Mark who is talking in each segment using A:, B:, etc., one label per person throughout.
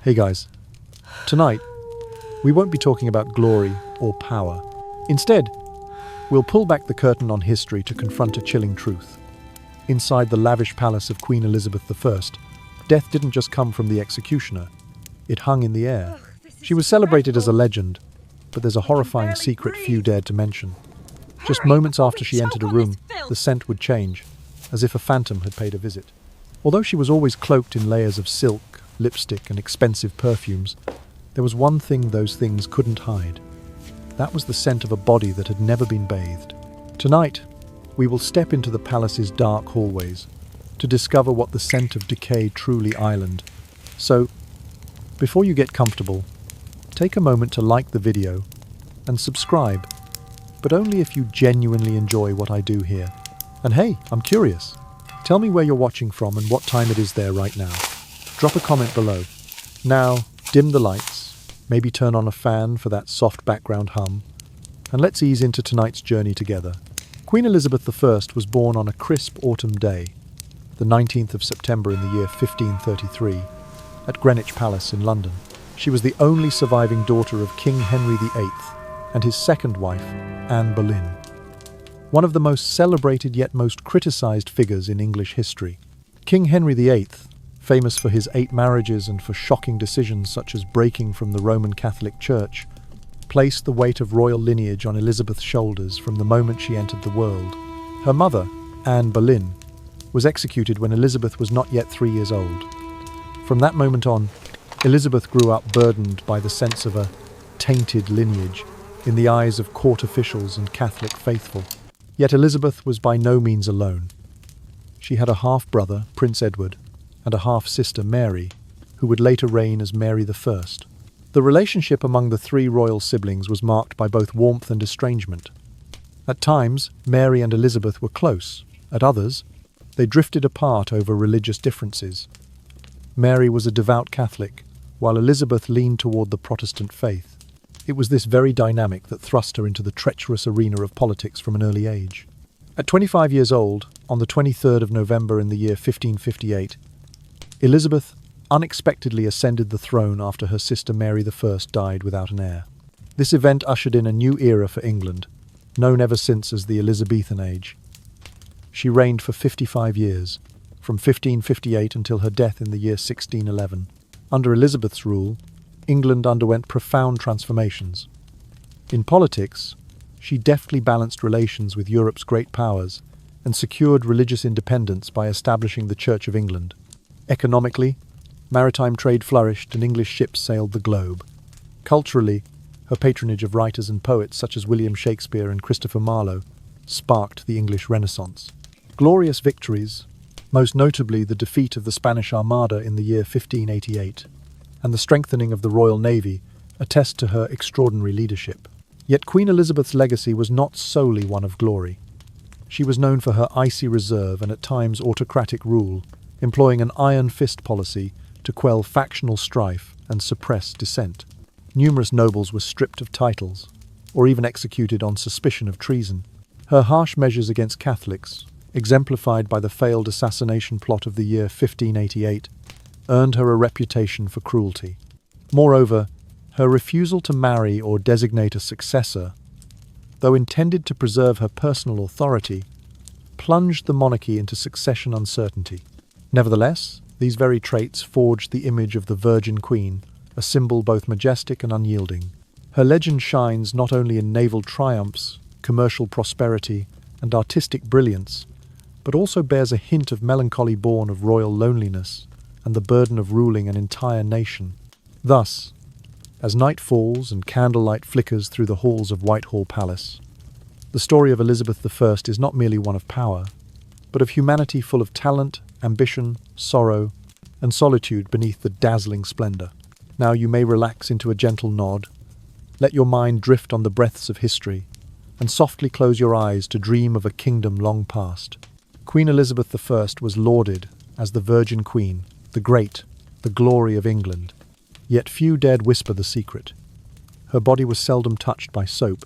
A: Hey guys, tonight we won't be talking about glory or power. Instead, we'll pull back the curtain on history to confront a chilling truth. Inside the lavish palace of Queen Elizabeth I, death didn't just come from the executioner, it hung in the air. She was celebrated as a legend, but there's a horrifying secret few dared to mention. Just moments after she entered a room, the scent would change, as if a phantom had paid a visit. Although she was always cloaked in layers of silk, lipstick, and expensive perfumes, there was one thing those things couldn't hide. That was the scent of a body that had never been bathed. Tonight, we will step into the palace's dark hallways to discover what the scent of decay truly island. So, before you get comfortable, take a moment to like the video and subscribe, but only if you genuinely enjoy what I do here. And hey, I'm curious. Tell me where you're watching from and what time it is there right now. Drop a comment below. Now, dim the lights, maybe turn on a fan for that soft background hum, and let's ease into tonight's journey together. Queen Elizabeth I was born on a crisp autumn day, the 19th of September in the year 1533, at Greenwich Palace in London. She was the only surviving daughter of King Henry VIII and his second wife, Anne Boleyn. One of the most celebrated yet most criticised figures in English history. King Henry VIII, famous for his 8 marriages and for shocking decisions such as breaking from the Roman Catholic Church, placed the weight of royal lineage on Elizabeth's shoulders from the moment she entered the world. Her mother, Anne Boleyn, was executed when Elizabeth was not yet 3 years old. From that moment on, Elizabeth grew up burdened by the sense of a tainted lineage in the eyes of court officials and Catholic faithful. Yet Elizabeth was by no means alone. She had a half-brother, Prince Edward, and a half-sister, Mary, who would later reign as Mary I. The relationship among the 3 royal siblings was marked by both warmth and estrangement. At times, Mary and Elizabeth were close. At others, they drifted apart over religious differences. Mary was a devout Catholic, while Elizabeth leaned toward the Protestant faith. It was this very dynamic that thrust her into the treacherous arena of politics from an early age. At 25 years old, on the 23rd of November in the year 1558, Elizabeth unexpectedly ascended the throne after her sister Mary I died without an heir. This event ushered in a new era for England, known ever since as the Elizabethan Age. She reigned for 55 years, from 1558 until her death in the year 1611. Under Elizabeth's rule, England underwent profound transformations. In politics, she deftly balanced relations with Europe's great powers and secured religious independence by establishing the Church of England. Economically, maritime trade flourished and English ships sailed the globe. Culturally, her patronage of writers and poets such as William Shakespeare and Christopher Marlowe sparked the English Renaissance. Glorious victories, most notably the defeat of the Spanish Armada in the year 1588, and the strengthening of the Royal Navy, attest to her extraordinary leadership. Yet Queen Elizabeth's legacy was not solely one of glory. She was known for her icy reserve and at times autocratic rule, employing an iron fist policy to quell factional strife and suppress dissent. Numerous nobles were stripped of titles, or even executed on suspicion of treason. Her harsh measures against Catholics, exemplified by the failed assassination plot of the year 1588, earned her a reputation for cruelty. Moreover, her refusal to marry or designate a successor, though intended to preserve her personal authority, plunged the monarchy into succession uncertainty. Nevertheless, these very traits forged the image of the Virgin Queen, a symbol both majestic and unyielding. Her legend shines not only in naval triumphs, commercial prosperity, and artistic brilliance, but also bears a hint of melancholy born of royal loneliness and the burden of ruling an entire nation. Thus, as night falls and candlelight flickers through the halls of Whitehall Palace, the story of Elizabeth I is not merely one of power, but of humanity full of talent, ambition, sorrow, and solitude beneath the dazzling splendor. Now you may relax into a gentle nod, let your mind drift on the breaths of history, and softly close your eyes to dream of a kingdom long past. Queen Elizabeth I was lauded as the Virgin Queen, the great, the glory of England. Yet few dared whisper the secret. Her body was seldom touched by soap,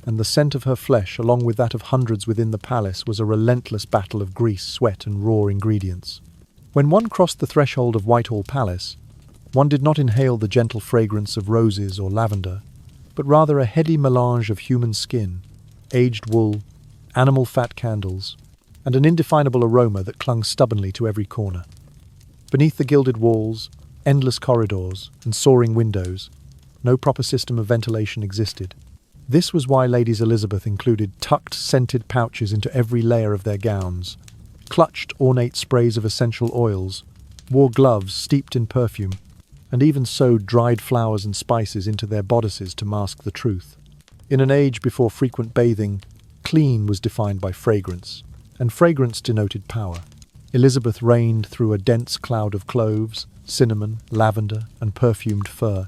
A: and the scent of her flesh, along with that of hundreds within the palace, was a relentless battle of grease, sweat, and raw ingredients. When one crossed the threshold of Whitehall Palace, One did not inhale the gentle fragrance of roses or lavender, but rather a heady melange of human skin, aged wool, animal fat candles, and an indefinable aroma that clung stubbornly to every corner. Beneath the gilded walls, endless corridors, and soaring windows, no proper system of ventilation existed. This was why Ladies Elizabeth included tucked scented pouches into every layer of their gowns, clutched ornate sprays of essential oils, wore gloves steeped in perfume, and even sewed dried flowers and spices into their bodices to mask the truth. In an age before frequent bathing, clean was defined by fragrance, and fragrance denoted power. Elizabeth reigned through a dense cloud of cloves, cinnamon, lavender, and perfumed fir,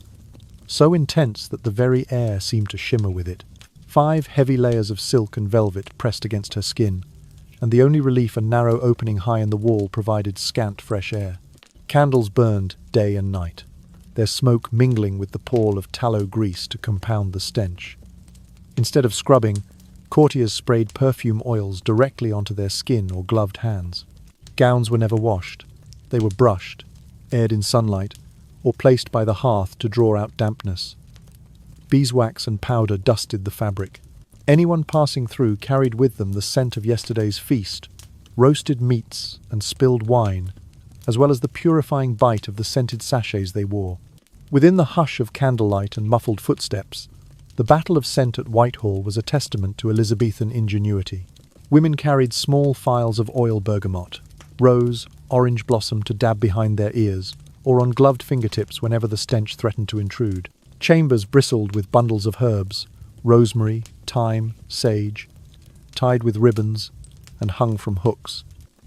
A: so intense that the very air seemed to shimmer with it. 5 heavy layers of silk and velvet pressed against her skin, and the only relief a narrow opening high in the wall provided scant fresh air. Candles burned day and night, their smoke mingling with the pall of tallow grease to compound the stench. Instead of scrubbing, courtiers sprayed perfume oils directly onto their skin or gloved hands. Gowns were never washed. They were brushed, aired in sunlight, or placed by the hearth to draw out dampness. Beeswax and powder dusted the fabric. Anyone passing through carried with them the scent of yesterday's feast, roasted meats and spilled wine, as well as the purifying bite of the scented sachets they wore. Within the hush of candlelight and muffled footsteps, the battle of scent at Whitehall was a testament to Elizabethan ingenuity. Women carried small phials of oil bergamot, rose, orange blossom to dab behind their ears, or on gloved fingertips whenever the stench threatened to intrude. Chambers bristled with bundles of herbs, rosemary, thyme, sage, tied with ribbons and hung from hooks.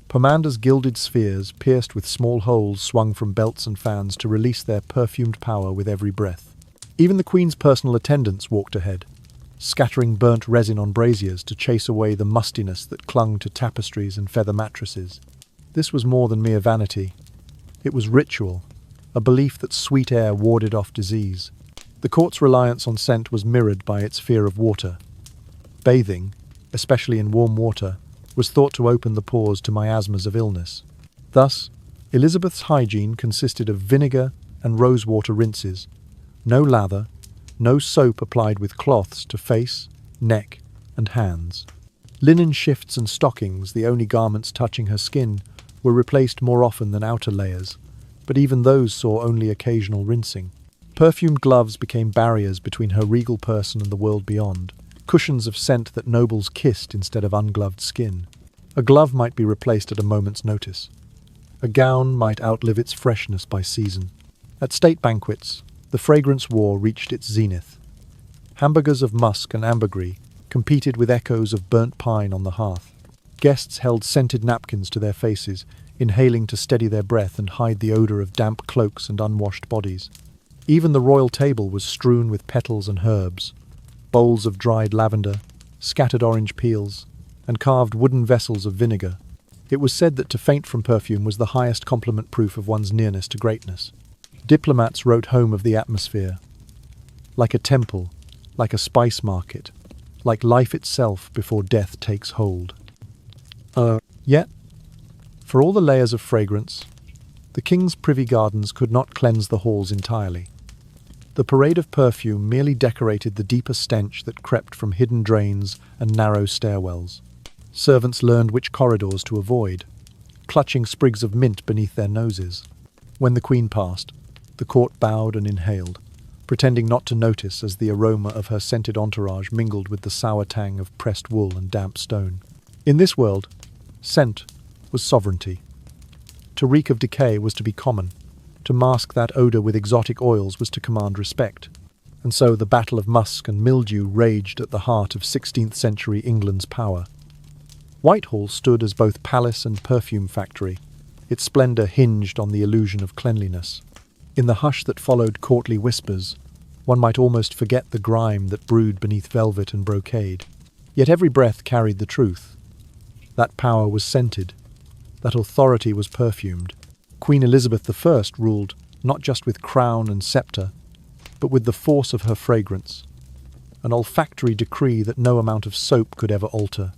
A: Pomander's gilded spheres, pierced with small holes, swung from belts and fans to release their perfumed power with every breath. Even the Queen's personal attendants walked ahead, scattering burnt resin on braziers to chase away the mustiness that clung to tapestries and feather mattresses. This was more than mere vanity. It was ritual, a belief that sweet air warded off disease. The court's reliance on scent was mirrored by its fear of water. Bathing, especially in warm water, was thought to open the pores to miasmas of illness. Thus, Elizabeth's hygiene consisted of vinegar and rosewater rinses, no lather, no soap applied with cloths to face, neck, and hands. Linen shifts and stockings, the only garments touching her skin, were replaced more often than outer layers, but even those saw only occasional rinsing. Perfumed gloves became barriers between her regal person and the world beyond, cushions of scent that nobles kissed instead of ungloved skin. A glove might be replaced at a moment's notice. A gown might outlive its freshness by season. At state banquets, the fragrance war reached its zenith. Hamburgers of musk and ambergris competed with echoes of burnt pine on the hearth. Guests held scented napkins to their faces, inhaling to steady their breath and hide the odor of damp cloaks and unwashed bodies. Even the royal table was strewn with petals and herbs, bowls of dried lavender, scattered orange peels, and carved wooden vessels of vinegar. It was said that to faint from perfume was the highest compliment proof of one's nearness to greatness. Diplomats wrote home of the atmosphere. Like a temple, like a spice market, like life itself before death takes hold. Yet, for all the layers of fragrance, the king's privy gardens could not cleanse the halls entirely. The parade of perfume merely decorated the deeper stench that crept from hidden drains and narrow stairwells. Servants learned which corridors to avoid, clutching sprigs of mint beneath their noses. When the Queen passed, the court bowed and inhaled, pretending not to notice as the aroma of her scented entourage mingled with the sour tang of pressed wool and damp stone. In this world, scent was sovereignty. To reek of decay was to be common. To mask that odour with exotic oils was to command respect. And so the battle of musk and mildew raged at the heart of 16th century England's power. Whitehall stood as both palace and perfume factory. Its splendour hinged on the illusion of cleanliness. In the hush that followed courtly whispers, one might almost forget the grime that brewed beneath velvet and brocade. Yet every breath carried the truth. That power was scented. That authority was perfumed. Queen Elizabeth I ruled not just with crown and sceptre, but with the force of her fragrance, an olfactory decree that no amount of soap could ever alter.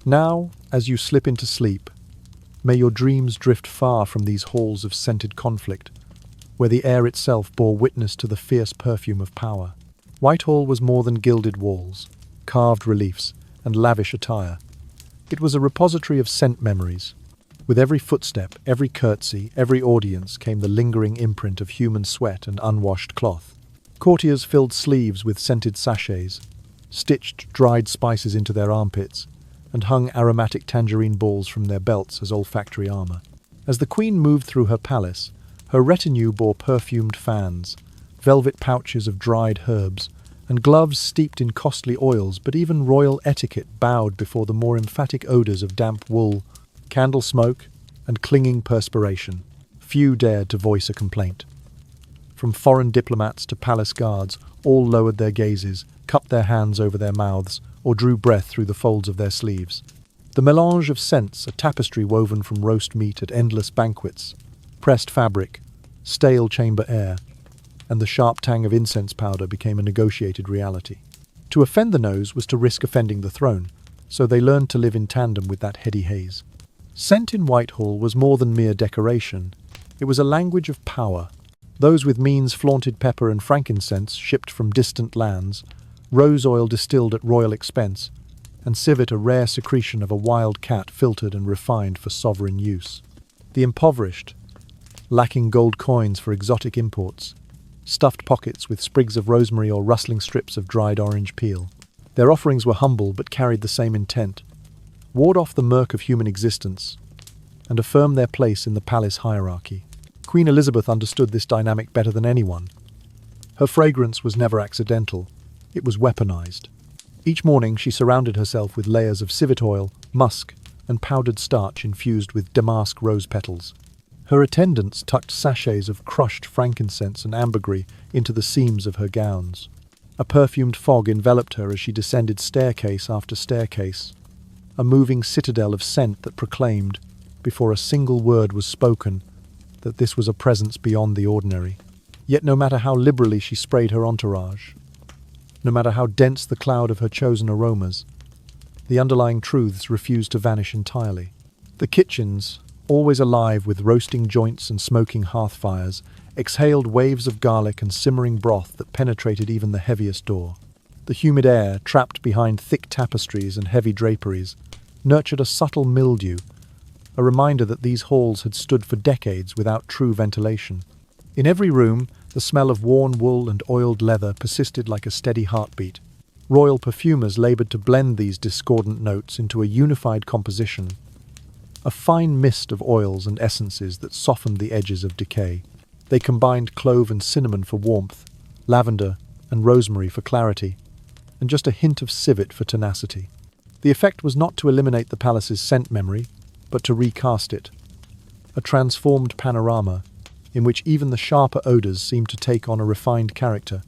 A: Now, as you slip into sleep, may your dreams drift far from these halls of scented conflict, where the air itself bore witness to the fierce perfume of power. Whitehall was more than gilded walls, carved reliefs, and lavish attire. It was a repository of scent memories. With every footstep, every curtsy, every audience came the lingering imprint of human sweat and unwashed cloth. Courtiers filled sleeves with scented sachets, stitched dried spices into their armpits, and hung aromatic tangerine balls from their belts as olfactory armor. As the queen moved through her palace, her retinue bore perfumed fans, velvet pouches of dried herbs, and gloves steeped in costly oils, but even royal etiquette bowed before the more emphatic odors of damp wool, candle smoke, and clinging perspiration. Few dared to voice a complaint. From foreign diplomats to palace guards, all lowered their gazes, cupped their hands over their mouths, or drew breath through the folds of their sleeves. The melange of scents, a tapestry woven from roast meat at endless banquets, pressed fabric, stale chamber air, and the sharp tang of incense powder became a negotiated reality. To offend the nose was to risk offending the throne, so they learned to live in tandem with that heady haze. Scent in Whitehall was more than mere decoration. It was a language of power. Those with means flaunted pepper and frankincense shipped from distant lands, rose oil distilled at royal expense, and civet, a rare secretion of a wild cat filtered and refined for sovereign use. The impoverished, lacking gold coins for exotic imports, stuffed pockets with sprigs of rosemary or rustling strips of dried orange peel. Their offerings were humble but carried the same intent: ward off the murk of human existence and affirm their place in the palace hierarchy. Queen Elizabeth understood this dynamic better than anyone. Her fragrance was never accidental. It was weaponized. Each morning she surrounded herself with layers of civet oil, musk, and powdered starch infused with damask rose petals. Her attendants tucked sachets of crushed frankincense and ambergris into the seams of her gowns. A perfumed fog enveloped her as she descended staircase after staircase, a moving citadel of scent that proclaimed, before a single word was spoken, that this was a presence beyond the ordinary. Yet no matter how liberally she sprayed her entourage, no matter how dense the cloud of her chosen aromas, the underlying truths refused to vanish entirely. The kitchens, always alive with roasting joints and smoking hearth fires, exhaled waves of garlic and simmering broth that penetrated even the heaviest door. The humid air, trapped behind thick tapestries and heavy draperies, nurtured a subtle mildew, a reminder that these halls had stood for decades without true ventilation. In every room, the smell of worn wool and oiled leather persisted like a steady heartbeat. Royal perfumers labored to blend these discordant notes into a unified composition, a fine mist of oils and essences that softened the edges of decay. They combined clove and cinnamon for warmth, lavender and rosemary for clarity, and just a hint of civet for tenacity. The effect was not to eliminate the palace's scent memory, but to recast it. A transformed panorama, in which even the sharper odors seemed to take on a refined character,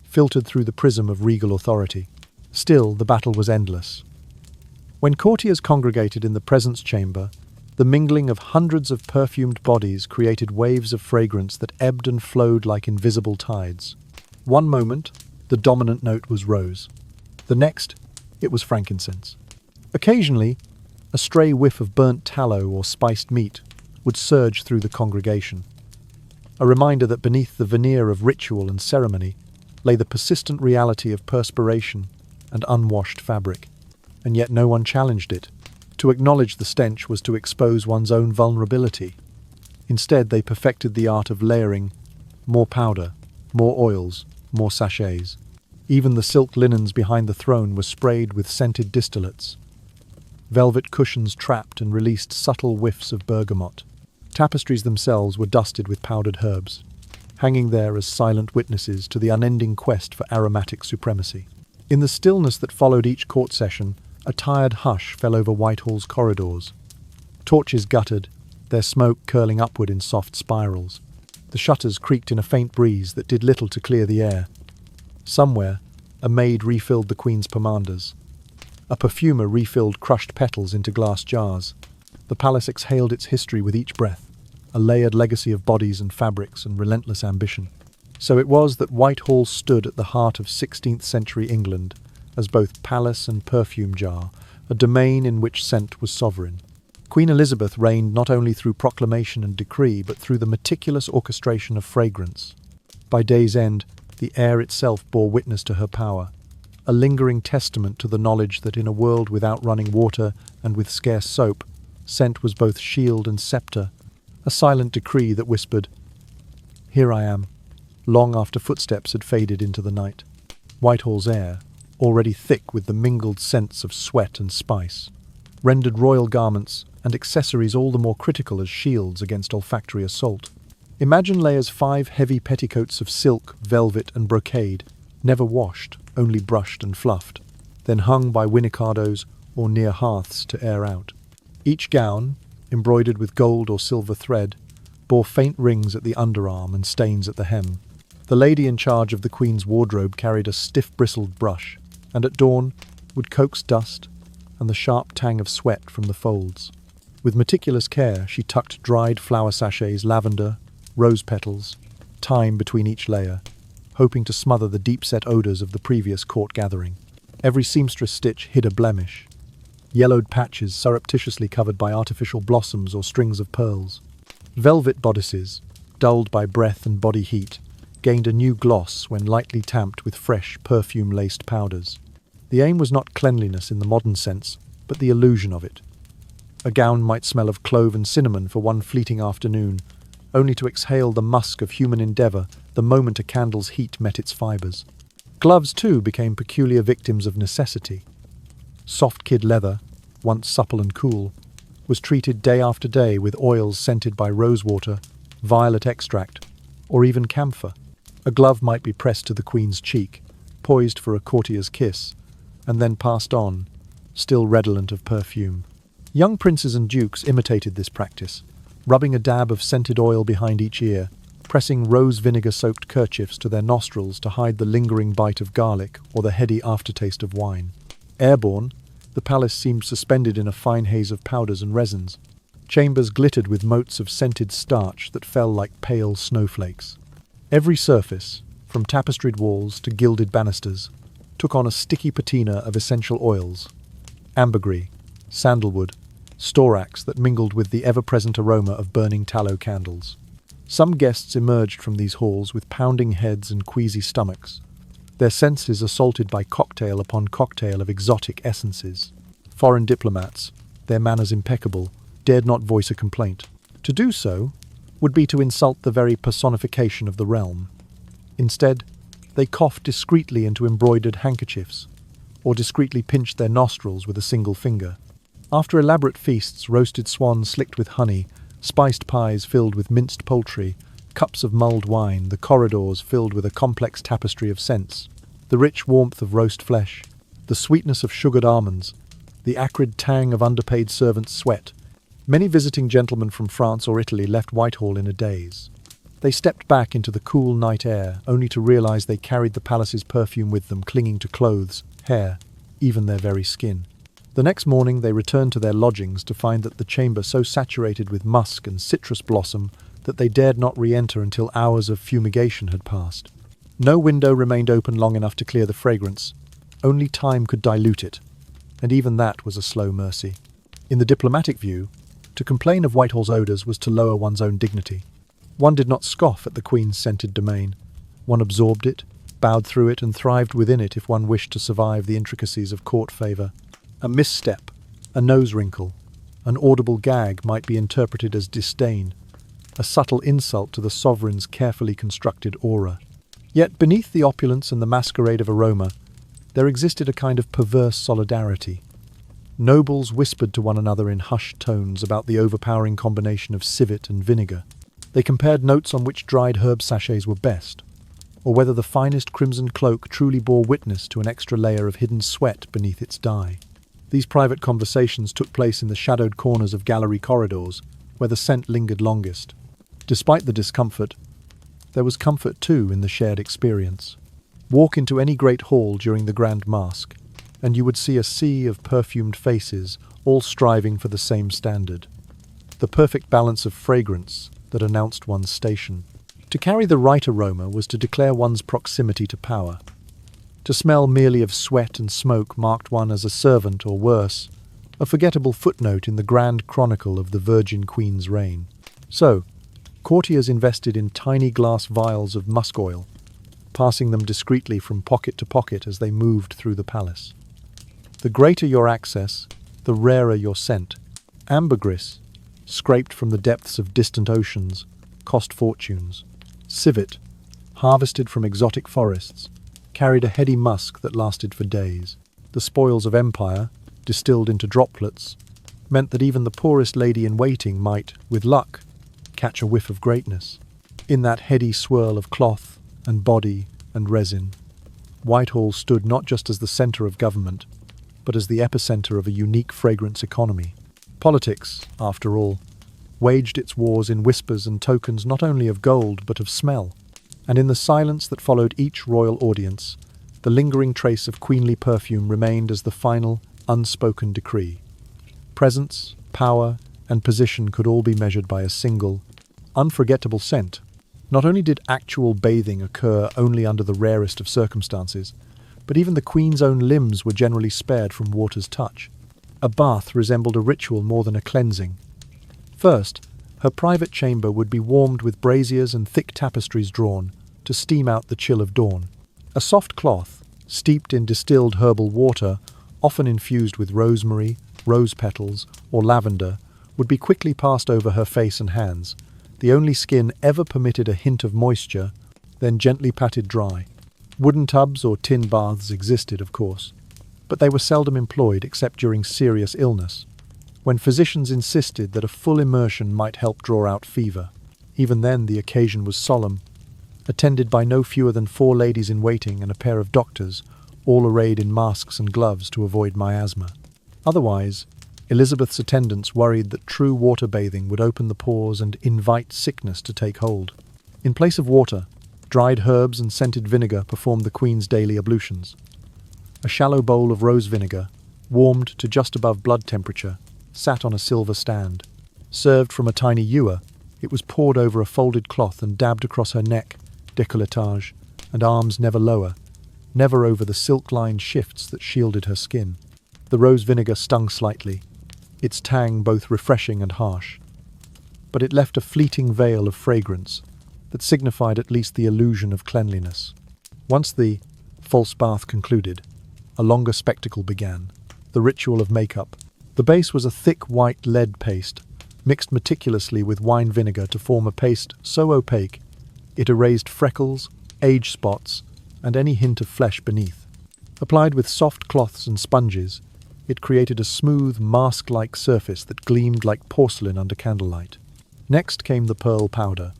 A: filtered through the prism of regal authority. Still, the battle was endless. When courtiers congregated in the presence chamber, the mingling of hundreds of perfumed bodies created waves of fragrance that ebbed and flowed like invisible tides. One moment, the dominant note was rose. The next, it was frankincense. Occasionally, a stray whiff of burnt tallow or spiced meat would surge through the congregation, a reminder that beneath the veneer of ritual and ceremony lay the persistent reality of perspiration and unwashed fabric. And yet no one challenged it. To acknowledge the stench was to expose one's own vulnerability. Instead, they perfected the art of layering more powder, more oils, more sachets. Even the silk linens behind the throne were sprayed with scented distillates. Velvet cushions trapped and released subtle whiffs of bergamot. Tapestries themselves were dusted with powdered herbs, hanging there as silent witnesses to the unending quest for aromatic supremacy. In the stillness that followed each court session, a tired hush fell over Whitehall's corridors. Torches guttered, their smoke curling upward in soft spirals. The shutters creaked in a faint breeze that did little to clear the air. Somewhere, a maid refilled the Queen's pomanders. A perfumer refilled crushed petals into glass jars. The palace exhaled its history with each breath, a layered legacy of bodies and fabrics and relentless ambition. So it was that Whitehall stood at the heart of 16th century England, as both palace and perfume jar, a domain in which scent was sovereign. Queen Elizabeth reigned not only through proclamation and decree, but through the meticulous orchestration of fragrance. By day's end, the air itself bore witness to her power, a lingering testament to the knowledge that in a world without running water and with scarce soap, scent was both shield and sceptre, a silent decree that whispered, "Here I am," long after footsteps had faded into the night. Whitehall's air, already thick with the mingled scents of sweat and spice, rendered royal garments and accessories all the more critical as shields against olfactory assault. Imagine Leia's 5 heavy petticoats of silk, velvet and brocade, never washed, only brushed and fluffed, then hung by winnicardos or near hearths to air out. Each gown, embroidered with gold or silver thread, bore faint rings at the underarm and stains at the hem. The lady in charge of the Queen's wardrobe carried a stiff-bristled brush, and at dawn would coax dust and the sharp tang of sweat from the folds. With meticulous care, she tucked dried flower sachets, lavender, rose petals, thyme between each layer, hoping to smother the deep-set odours of the previous court gathering. Every seamstress stitch hid a blemish, yellowed patches surreptitiously covered by artificial blossoms or strings of pearls. Velvet bodices, dulled by breath and body heat, gained a new gloss when lightly tamped with fresh, perfume-laced powders. The aim was not cleanliness in the modern sense, but the illusion of it. A gown might smell of clove and cinnamon for one fleeting afternoon, only to exhale the musk of human endeavour the moment a candle's heat met its fibres. Gloves, too, became peculiar victims of necessity. Soft kid leather, once supple and cool, was treated day after day with oils scented by rosewater, violet extract, or even camphor. A glove might be pressed to the Queen's cheek, poised for a courtier's kiss, and then passed on, still redolent of perfume. Young princes and dukes imitated this practice, rubbing a dab of scented oil behind each ear, pressing rose vinegar-soaked kerchiefs to their nostrils to hide the lingering bite of garlic or the heady aftertaste of wine. Airborne, the palace seemed suspended in a fine haze of powders and resins. Chambers glittered with motes of scented starch that fell like pale snowflakes. Every surface, from tapestried walls to gilded banisters, took on a sticky patina of essential oils: ambergris, sandalwood, storax that mingled with the ever-present aroma of burning tallow candles. Some guests emerged from these halls with pounding heads and queasy stomachs, their senses assaulted by cocktail upon cocktail of exotic essences. Foreign diplomats, their manners impeccable, dared not voice a complaint. To do so would be to insult the very personification of the realm. Instead, they coughed discreetly into embroidered handkerchiefs, or discreetly pinched their nostrils with a single finger. After elaborate feasts, roasted swans slicked with honey, spiced pies filled with minced poultry, cups of mulled wine, the corridors filled with a complex tapestry of scents, the rich warmth of roast flesh, the sweetness of sugared almonds, the acrid tang of underpaid servants' sweat. Many visiting gentlemen from France or Italy left Whitehall in a daze. They stepped back into the cool night air, only to realize they carried the palace's perfume with them, clinging to clothes, hair, even their very skin. The next morning they returned to their lodgings to find that the chamber so saturated with musk and citrus blossom that they dared not re-enter until hours of fumigation had passed. No window remained open long enough to clear the fragrance. Only time could dilute it, and even that was a slow mercy. In the diplomatic view, to complain of Whitehall's odours was to lower one's own dignity. One did not scoff at the Queen's scented domain. One absorbed it, bowed through it, and thrived within it if one wished to survive the intricacies of court favour. A misstep, a nose wrinkle, an audible gag might be interpreted as disdain, a subtle insult to the sovereign's carefully constructed aura. Yet beneath the opulence and the masquerade of aroma, there existed a kind of perverse solidarity. Nobles whispered to one another in hushed tones about the overpowering combination of civet and vinegar. They compared notes on which dried herb sachets were best, or whether the finest crimson cloak truly bore witness to an extra layer of hidden sweat beneath its dye. These private conversations took place in the shadowed corners of gallery corridors, where the scent lingered longest. Despite the discomfort, there was comfort too in the shared experience. Walk into any great hall during the Grand Masque, and you would see a sea of perfumed faces, all striving for the same standard. The perfect balance of fragrance that announced one's station. To carry the right aroma was to declare one's proximity to power. To smell merely of sweat and smoke marked one as a servant, or worse, a forgettable footnote in the grand chronicle of the Virgin Queen's reign. So, courtiers invested in tiny glass vials of musk oil, passing them discreetly from pocket to pocket as they moved through the palace. The greater your access, the rarer your scent. Ambergris, scraped from the depths of distant oceans, cost fortunes. Civet, harvested from exotic forests, carried a heady musk that lasted for days. The spoils of empire, distilled into droplets, meant that even the poorest lady-in-waiting might, with luck, catch a whiff of greatness. In that heady swirl of cloth and body and resin, Whitehall stood not just as the centre of government, but as the epicenter of a unique fragrance economy. Politics, after all, waged its wars in whispers and tokens not only of gold but of smell, and in the silence that followed each royal audience, the lingering trace of queenly perfume remained as the final, unspoken decree. Presence, power, and position could all be measured by a single, unforgettable scent. Not only did actual bathing occur only under the rarest of circumstances, but even the Queen's own limbs were generally spared from water's touch. A bath resembled a ritual more than a cleansing. First, her private chamber would be warmed with braziers and thick tapestries drawn to steam out the chill of dawn. A soft cloth, steeped in distilled herbal water, often infused with rosemary, rose petals, or lavender, would be quickly passed over her face and hands, the only skin ever permitted a hint of moisture, then gently patted dry. Wooden tubs or tin baths existed, of course, but they were seldom employed except during serious illness, when physicians insisted that a full immersion might help draw out fever. Even then, the occasion was solemn, attended by no fewer than 4 ladies-in-waiting and a pair of doctors, all arrayed in masks and gloves to avoid miasma. Otherwise, Elizabeth's attendants worried that true water bathing would open the pores and invite sickness to take hold. In place of water, dried herbs and scented vinegar performed the Queen's daily ablutions. A shallow bowl of rose vinegar, warmed to just above blood temperature, sat on a silver stand. Served from a tiny ewer, it was poured over a folded cloth and dabbed across her neck, décolletage, and arms never lower, never over the silk-lined shifts that shielded her skin. The rose vinegar stung slightly, its tang both refreshing and harsh, but it left a fleeting veil of fragrance that signified at least the illusion of cleanliness. Once the false bath concluded, a longer spectacle began, the ritual of makeup. The base was a thick white lead paste, mixed meticulously with wine vinegar to form a paste so opaque it erased freckles, age spots, and any hint of flesh beneath. Applied with soft cloths and sponges, it created a smooth, mask-like surface that gleamed like porcelain under candlelight. Next came the pearl powder.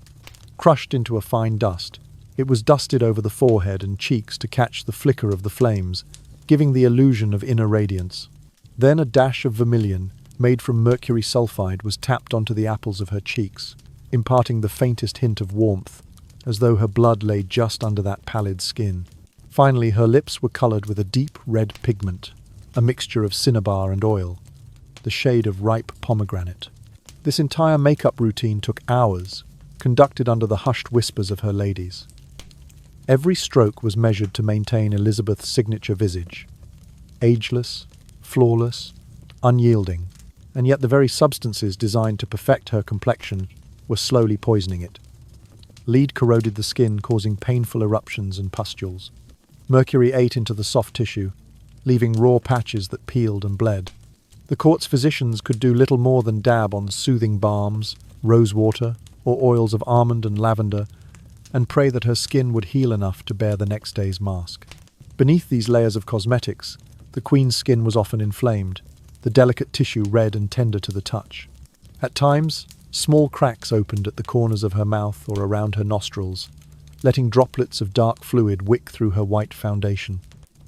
A: Crushed into a fine dust, it was dusted over the forehead and cheeks to catch the flicker of the flames, giving the illusion of inner radiance. Then a dash of vermilion, made from mercury sulfide, was tapped onto the apples of her cheeks, imparting the faintest hint of warmth, as though her blood lay just under that pallid skin. Finally, her lips were coloured with a deep red pigment, a mixture of cinnabar and oil, the shade of ripe pomegranate. This entire makeup routine took hours, conducted under the hushed whispers of her ladies. Every stroke was measured to maintain Elizabeth's signature visage, ageless, flawless, unyielding, and yet the very substances designed to perfect her complexion were slowly poisoning it. Lead corroded the skin, causing painful eruptions and pustules. Mercury ate into the soft tissue, leaving raw patches that peeled and bled. The court's physicians could do little more than dab on soothing balms, rosewater, or oils of almond and lavender, and pray that her skin would heal enough to bear the next day's mask. Beneath these layers of cosmetics, the Queen's skin was often inflamed, the delicate tissue red and tender to the touch. At times, small cracks opened at the corners of her mouth or around her nostrils, letting droplets of dark fluid wick through her white foundation.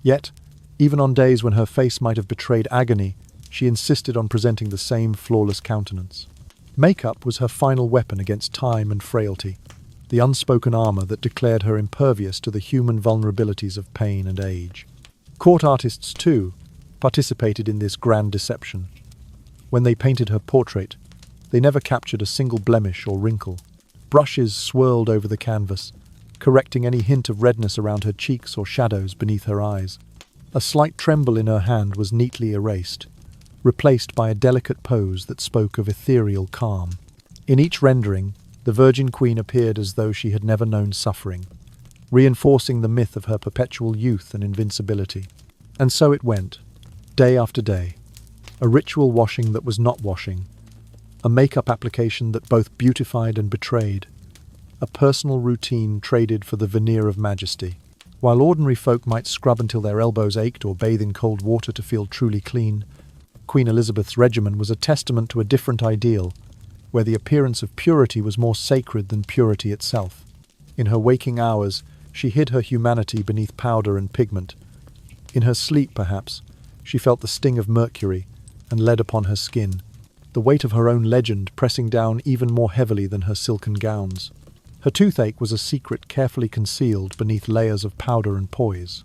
A: Yet, even on days when her face might have betrayed agony, she insisted on presenting the same flawless countenance. Makeup was her final weapon against time and frailty, the unspoken armour that declared her impervious to the human vulnerabilities of pain and age. Court artists, too, participated in this grand deception. When they painted her portrait, they never captured a single blemish or wrinkle. Brushes swirled over the canvas, correcting any hint of redness around her cheeks or shadows beneath her eyes. A slight tremble in her hand was neatly erased, replaced by a delicate pose that spoke of ethereal calm. In each rendering, the Virgin Queen appeared as though she had never known suffering, reinforcing the myth of her perpetual youth and invincibility. And so it went, day after day. A ritual washing that was not washing, a makeup application that both beautified and betrayed, a personal routine traded for the veneer of majesty. While ordinary folk might scrub until their elbows ached or bathe in cold water to feel truly clean, Queen Elizabeth's regimen was a testament to a different ideal, where the appearance of purity was more sacred than purity itself. In her waking hours, she hid her humanity beneath powder and pigment. In her sleep, perhaps, she felt the sting of mercury and lead upon her skin, the weight of her own legend pressing down even more heavily than her silken gowns. Her toothache was a secret carefully concealed beneath layers of powder and poise.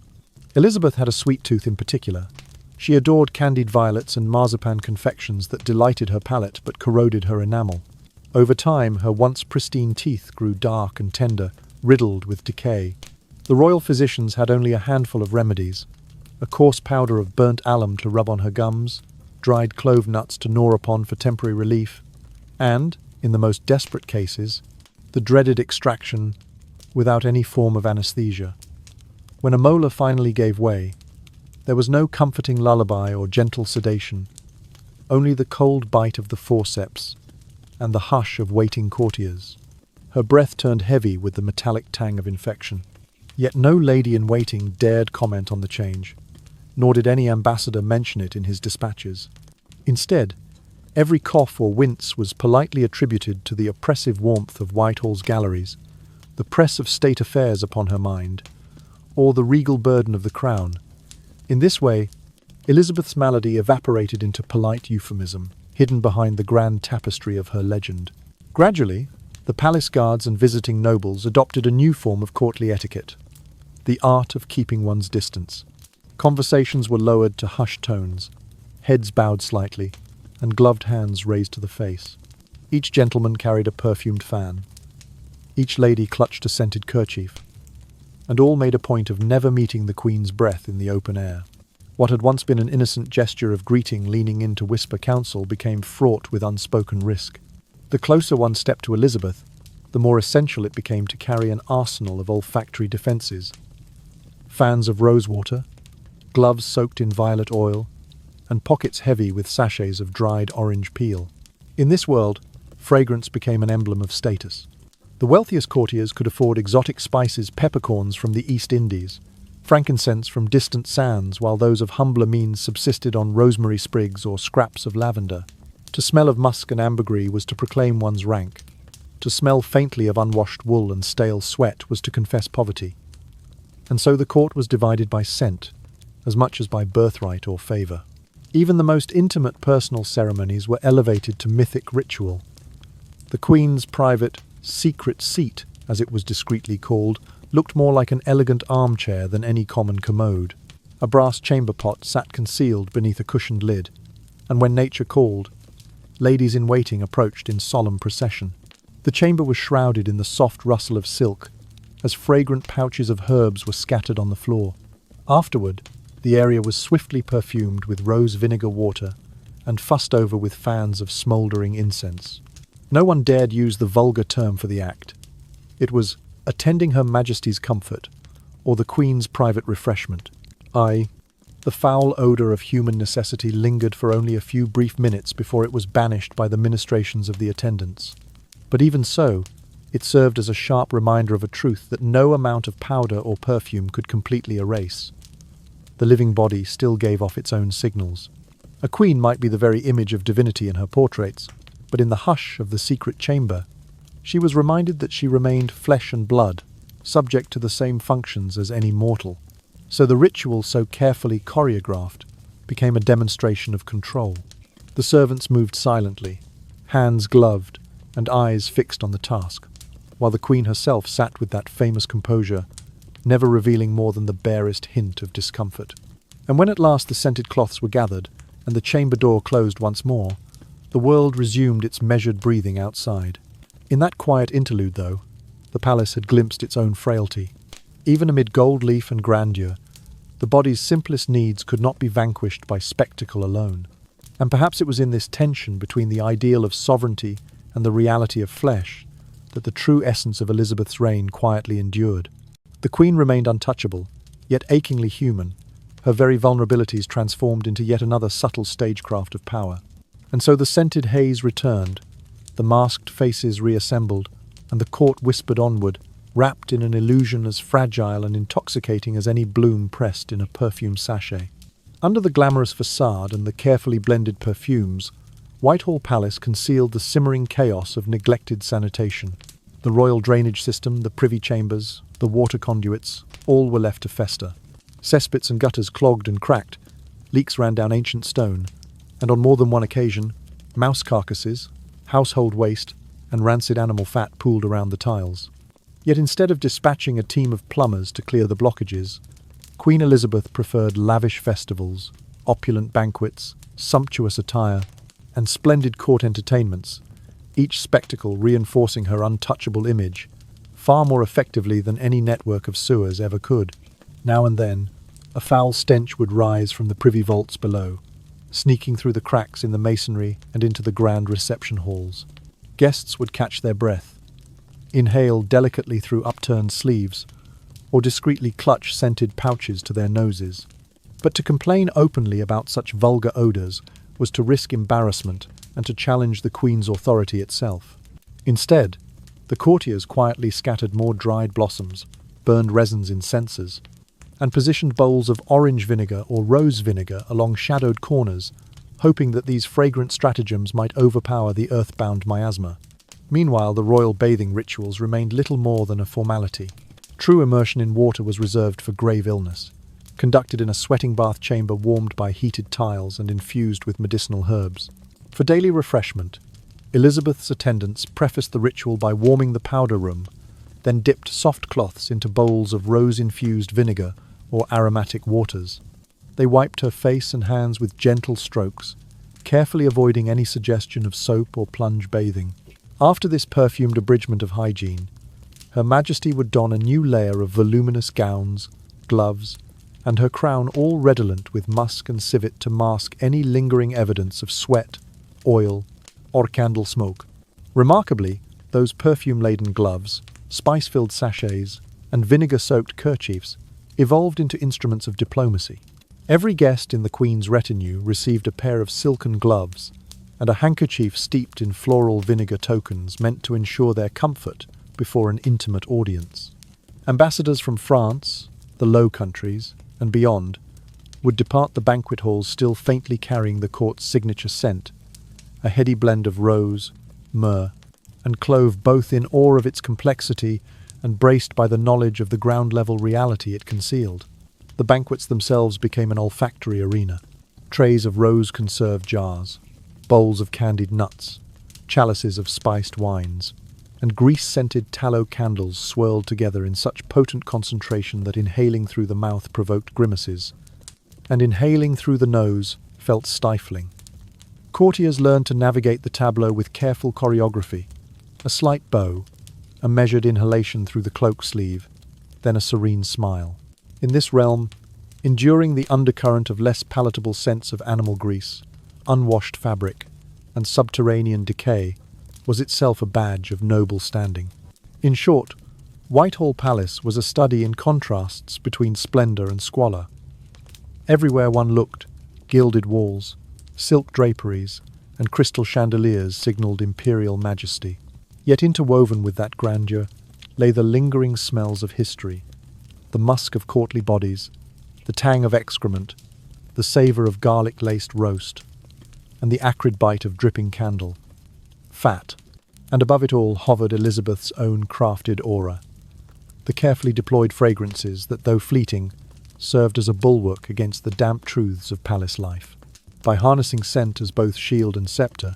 A: Elizabeth had a sweet tooth in particular. She adored candied violets and marzipan confections that delighted her palate but corroded her enamel. Over time, her once pristine teeth grew dark and tender, riddled with decay. The royal physicians had only a handful of remedies: a coarse powder of burnt alum to rub on her gums, dried clove nuts to gnaw upon for temporary relief, and, in the most desperate cases, the dreaded extraction without any form of anesthesia. When a molar finally gave way, there was no comforting lullaby or gentle sedation, only the cold bite of the forceps and the hush of waiting courtiers. Her breath turned heavy with the metallic tang of infection. Yet no lady-in-waiting dared comment on the change, nor did any ambassador mention it in his dispatches. Instead, every cough or wince was politely attributed to the oppressive warmth of Whitehall's galleries, the press of state affairs upon her mind, or the regal burden of the crown. In this way, Elizabeth's malady evaporated into polite euphemism, hidden behind the grand tapestry of her legend. Gradually, the palace guards and visiting nobles adopted a new form of courtly etiquette: the art of keeping one's distance. Conversations were lowered to hushed tones, heads bowed slightly, and gloved hands raised to the face. Each gentleman carried a perfumed fan. Each lady clutched a scented kerchief, and all made a point of never meeting the Queen's breath in the open air. What had once been an innocent gesture of greeting leaning in to whisper counsel became fraught with unspoken risk. The closer one stepped to Elizabeth, the more essential it became to carry an arsenal of olfactory defences. Fans of rosewater, gloves soaked in violet oil, and pockets heavy with sachets of dried orange peel. In this world, fragrance became an emblem of status. The wealthiest courtiers could afford exotic spices, peppercorns from the East Indies, frankincense from distant sands, while those of humbler means subsisted on rosemary sprigs or scraps of lavender. To smell of musk and ambergris was to proclaim one's rank. To smell faintly of unwashed wool and stale sweat was to confess poverty. And so the court was divided by scent, as much as by birthright or favour. Even the most intimate personal ceremonies were elevated to mythic ritual. The Queen's private secret seat, as it was discreetly called, looked more like an elegant armchair than any common commode. A brass chamber pot sat concealed beneath a cushioned lid, and when nature called, ladies in waiting approached in solemn procession. The chamber was shrouded in the soft rustle of silk, as fragrant pouches of herbs were scattered on the floor. Afterward, the area was swiftly perfumed with rose vinegar water and fussed over with fans of smouldering incense. No one dared use the vulgar term for the act. It was attending Her Majesty's comfort, or the Queen's private refreshment. The foul odour of human necessity lingered for only a few brief minutes before it was banished by the ministrations of the attendants. But even so, it served as a sharp reminder of a truth that no amount of powder or perfume could completely erase. The living body still gave off its own signals. A queen might be the very image of divinity in her portraits, but in the hush of the secret chamber, she was reminded that she remained flesh and blood, subject to the same functions as any mortal. So the ritual, so carefully choreographed, became a demonstration of control. The servants moved silently, hands gloved and eyes fixed on the task, while the Queen herself sat with that famous composure, never revealing more than the barest hint of discomfort. And when at last the scented cloths were gathered and the chamber door closed once more, the world resumed its measured breathing outside. In that quiet interlude, though, the palace had glimpsed its own frailty. Even amid gold leaf and grandeur, the body's simplest needs could not be vanquished by spectacle alone. And perhaps it was in this tension between the ideal of sovereignty and the reality of flesh that the true essence of Elizabeth's reign quietly endured. The Queen remained untouchable, yet achingly human, her very vulnerabilities transformed into yet another subtle stagecraft of power. And so the scented haze returned, the masked faces reassembled, and the court whispered onward, wrapped in an illusion as fragile and intoxicating as any bloom pressed in a perfume sachet. Under the glamorous facade and the carefully blended perfumes, Whitehall Palace concealed the simmering chaos of neglected sanitation. The royal drainage system, the privy chambers, the water conduits, all were left to fester. Cesspits and gutters clogged and cracked, leaks ran down ancient stone, and on more than one occasion, mouse carcasses, household waste, and rancid animal fat pooled around the tiles. Yet instead of dispatching a team of plumbers to clear the blockages, Queen Elizabeth preferred lavish festivals, opulent banquets, sumptuous attire, and splendid court entertainments, each spectacle reinforcing her untouchable image far more effectively than any network of sewers ever could. Now and then, a foul stench would rise from the privy vaults below, sneaking through the cracks in the masonry and into the grand reception halls. Guests would catch their breath, inhale delicately through upturned sleeves, or discreetly clutch scented pouches to their noses. But to complain openly about such vulgar odours was to risk embarrassment and to challenge the Queen's authority itself. Instead, the courtiers quietly scattered more dried blossoms, burned resins in censers, and positioned bowls of orange vinegar or rose vinegar along shadowed corners, hoping that these fragrant stratagems might overpower the earthbound miasma. Meanwhile, the royal bathing rituals remained little more than a formality. True immersion in water was reserved for grave illness, conducted in a sweating bath chamber warmed by heated tiles and infused with medicinal herbs. For daily refreshment, Elizabeth's attendants prefaced the ritual by warming the powder room, then dipped soft cloths into bowls of rose-infused vinegar or aromatic waters. They wiped her face and hands with gentle strokes, carefully avoiding any suggestion of soap or plunge bathing. After this perfumed abridgment of hygiene, Her Majesty would don a new layer of voluminous gowns, gloves, and her crown all redolent with musk and civet to mask any lingering evidence of sweat, oil, or candle smoke. Remarkably, those perfume-laden gloves, spice-filled sachets, and vinegar-soaked kerchiefs evolved into instruments of diplomacy. Every guest in the Queen's retinue received a pair of silken gloves and a handkerchief steeped in floral vinegar tokens meant to ensure their comfort before an intimate audience. Ambassadors from France, the Low Countries, and beyond would depart the banquet halls still faintly carrying the court's signature scent, a heady blend of rose, myrrh, and clove, both in awe of its complexity and braced by the knowledge of the ground-level reality it concealed. The banquets themselves became an olfactory arena. Trays of rose-conserved jars, bowls of candied nuts, chalices of spiced wines, and grease-scented tallow candles swirled together in such potent concentration that inhaling through the mouth provoked grimaces, and inhaling through the nose felt stifling. Courtiers learned to navigate the tableau with careful choreography, a slight bow, a measured inhalation through the cloak sleeve, then a serene smile. In this realm, enduring the undercurrent of less palatable scents of animal grease, unwashed fabric, and subterranean decay was itself a badge of noble standing. In short, Whitehall Palace was a study in contrasts between splendour and squalor. Everywhere one looked, gilded walls, silk draperies, and crystal chandeliers signalled imperial majesty. Yet interwoven with that grandeur lay the lingering smells of history, the musk of courtly bodies, the tang of excrement, the savour of garlic-laced roast, and the acrid bite of dripping candle. Fat, and above it all hovered Elizabeth's own crafted aura, the carefully deployed fragrances that, though fleeting, served as a bulwark against the damp truths of palace life. By harnessing scent as both shield and sceptre,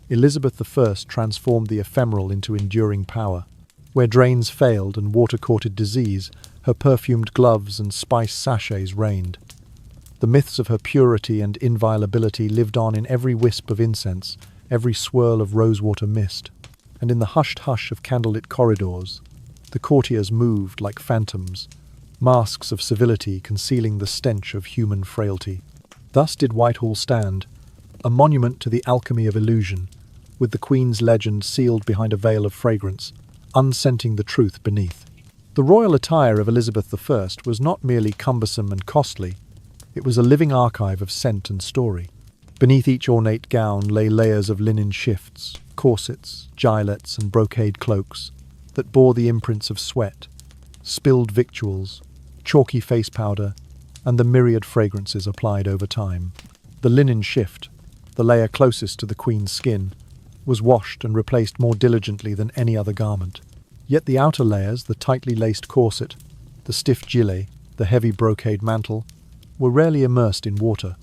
A: Elizabeth I transformed the ephemeral into enduring power. Where drains failed and water courted disease, her perfumed gloves and spice sachets reigned. The myths of her purity and inviolability lived on in every wisp of incense, every swirl of rosewater mist, and in the hushed hush of candlelit corridors, the courtiers moved like phantoms, masks of civility concealing the stench of human frailty. Thus did Whitehall stand, a monument to the alchemy of illusion, with the Queen's legend sealed behind a veil of fragrance, unscenting the truth beneath. The royal attire of Elizabeth I was not merely cumbersome and costly, it was a living archive of scent and story. Beneath each ornate gown lay layers of linen shifts, corsets, gilets, and brocade cloaks that bore the imprints of sweat, spilled victuals, chalky face powder, and the myriad fragrances applied over time. The linen shift, the layer closest to the Queen's skin, was washed and replaced more diligently than any other garment. Yet the outer layers, the tightly laced corset, the stiff gilet, the heavy brocade mantle, were rarely immersed in water.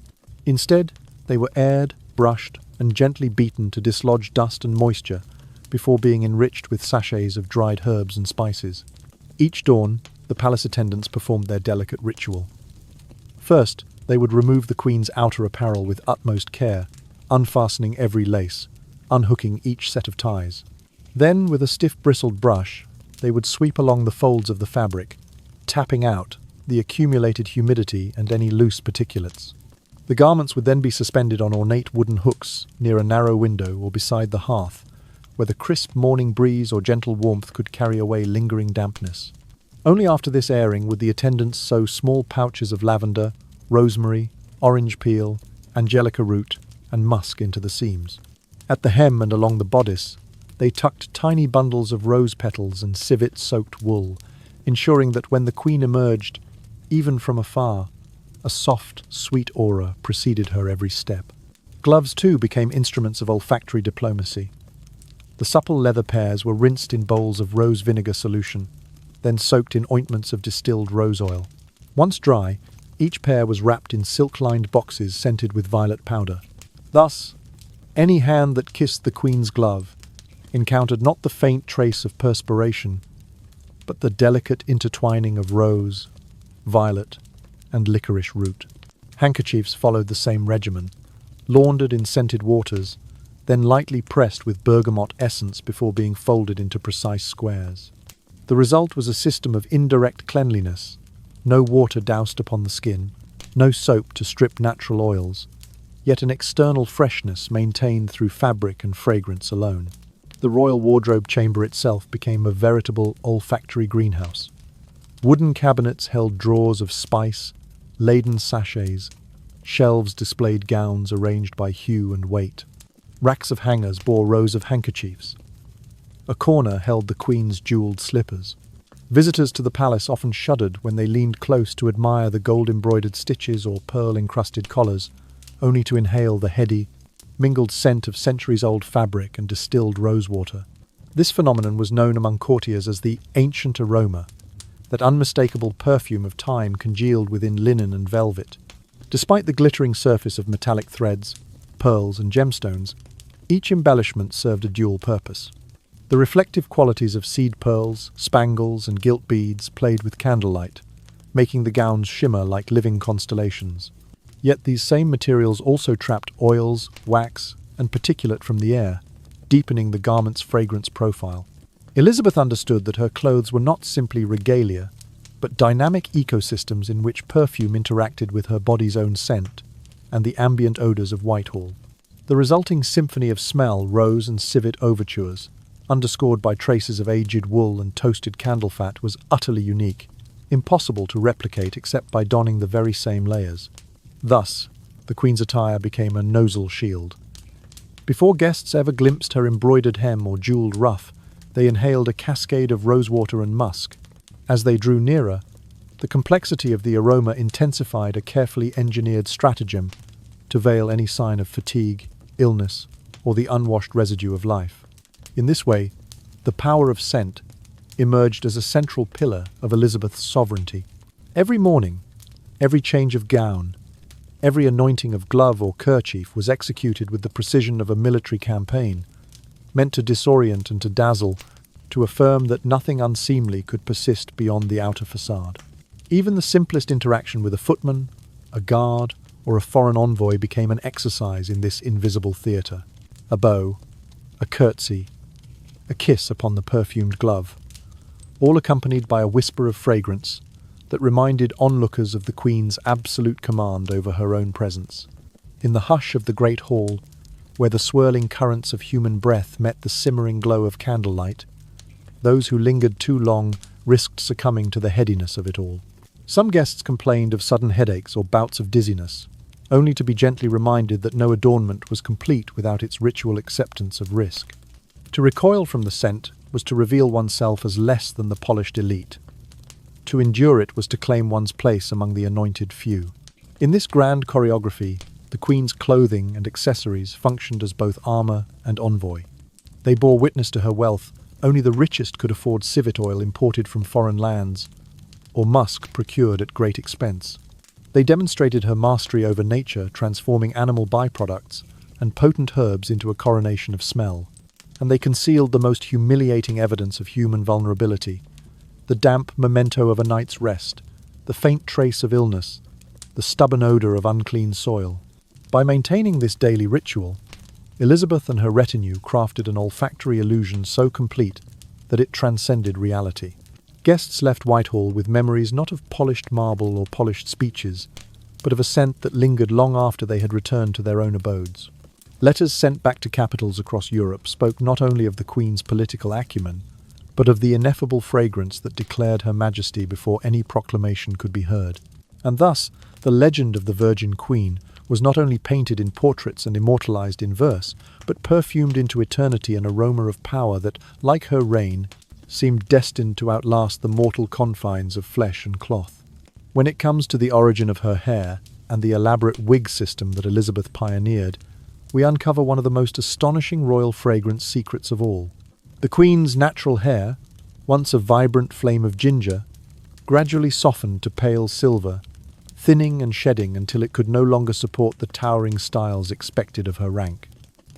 A: Instead, they were aired, brushed, and gently beaten to dislodge dust and moisture before being enriched with sachets of dried herbs and spices. Each dawn, the palace attendants performed their delicate ritual. First, they would remove the Queen's outer apparel with utmost care, unfastening every lace, unhooking each set of ties. Then, with a stiff bristled brush, they would sweep along the folds of the fabric, tapping out the accumulated humidity and any loose particulates. The garments would then be suspended on ornate wooden hooks near a narrow window or beside the hearth, where the crisp morning breeze or gentle warmth could carry away lingering dampness. Only after this airing would the attendants sew small pouches of lavender, rosemary, orange peel, angelica root, and musk into the seams. At the hem and along the bodice, they tucked tiny bundles of rose petals and civet-soaked wool, ensuring that when the Queen emerged, even from afar, a soft, sweet aura preceded her every step. Gloves, too, became instruments of olfactory diplomacy. The supple leather pairs were rinsed in bowls of rose vinegar solution, then soaked in ointments of distilled rose oil. Once dry, each pair was wrapped in silk-lined boxes scented with violet powder. Thus, any hand that kissed the Queen's glove encountered not the faint trace of perspiration, but the delicate intertwining of rose, violet, and licorice root. Handkerchiefs followed the same regimen, laundered in scented waters, then lightly pressed with bergamot essence before being folded into precise squares. The result was a system of indirect cleanliness, no water doused upon the skin, no soap to strip natural oils, yet an external freshness maintained through fabric and fragrance alone. The royal wardrobe chamber itself became a veritable olfactory greenhouse. Wooden cabinets held drawers of spice-laden sachets, shelves displayed gowns arranged by hue and weight. Racks of hangers bore rows of handkerchiefs. A corner held the Queen's jewelled slippers. Visitors to the palace often shuddered when they leaned close to admire the gold-embroidered stitches or pearl-encrusted collars, only to inhale the heady, mingled scent of centuries-old fabric and distilled rosewater. This phenomenon was known among courtiers as the ancient aroma, that unmistakable perfume of time congealed within linen and velvet. Despite the glittering surface of metallic threads, pearls, and gemstones, each embellishment served a dual purpose. The reflective qualities of seed pearls, spangles, and gilt beads played with candlelight, making the gowns shimmer like living constellations. Yet these same materials also trapped oils, wax, and particulate from the air, deepening the garment's fragrance profile. Elizabeth understood that her clothes were not simply regalia, but dynamic ecosystems in which perfume interacted with her body's own scent and the ambient odours of Whitehall. The resulting symphony of smell, rose and civet overtures, underscored by traces of aged wool and toasted candle fat, was utterly unique, impossible to replicate except by donning the very same layers. Thus, the Queen's attire became a nosal shield. Before guests ever glimpsed her embroidered hem or jewelled ruff, they inhaled a cascade of rosewater and musk. As they drew nearer, the complexity of the aroma intensified a carefully engineered stratagem to veil any sign of fatigue, illness, or the unwashed residue of life. In this way, the power of scent emerged as a central pillar of Elizabeth's sovereignty. Every morning, every change of gown, every anointing of glove or kerchief was executed with the precision of a military campaign, meant to disorient and to dazzle, to affirm that nothing unseemly could persist beyond the outer facade. Even the simplest interaction with a footman, a guard, or a foreign envoy became an exercise in this invisible theatre. A bow, a curtsy, a kiss upon the perfumed glove, all accompanied by a whisper of fragrance that reminded onlookers of the Queen's absolute command over her own presence. In the hush of the great hall, where the swirling currents of human breath met the simmering glow of candlelight, those who lingered too long risked succumbing to the headiness of it all. Some guests complained of sudden headaches or bouts of dizziness, only to be gently reminded that no adornment was complete without its ritual acceptance of risk. To recoil from the scent was to reveal oneself as less than the polished elite. To endure it was to claim one's place among the anointed few. In this grand choreography, the Queen's clothing and accessories functioned as both armor and envoy. They bore witness to her wealth. Only the richest could afford civet oil imported from foreign lands, or musk procured at great expense. They demonstrated her mastery over nature, transforming animal byproducts and potent herbs into a coronation of smell. And they concealed the most humiliating evidence of human vulnerability, the damp memento of a night's rest, the faint trace of illness, the stubborn odor of unclean soil. By maintaining this daily ritual, Elizabeth and her retinue crafted an olfactory illusion so complete that it transcended reality. Guests left Whitehall with memories not of polished marble or polished speeches, but of a scent that lingered long after they had returned to their own abodes. Letters sent back to capitals across Europe spoke not only of the Queen's political acumen, but of the ineffable fragrance that declared Her Majesty before any proclamation could be heard. And thus, the legend of the Virgin Queen was not only painted in portraits and immortalized in verse, but perfumed into eternity an aroma of power that, like her reign, seemed destined to outlast the mortal confines of flesh and cloth. When it comes to the origin of her hair and the elaborate wig system that Elizabeth pioneered, we uncover one of the most astonishing royal fragrance secrets of all. The Queen's natural hair, once a vibrant flame of ginger, gradually softened to pale silver, thinning and shedding until it could no longer support the towering styles expected of her rank.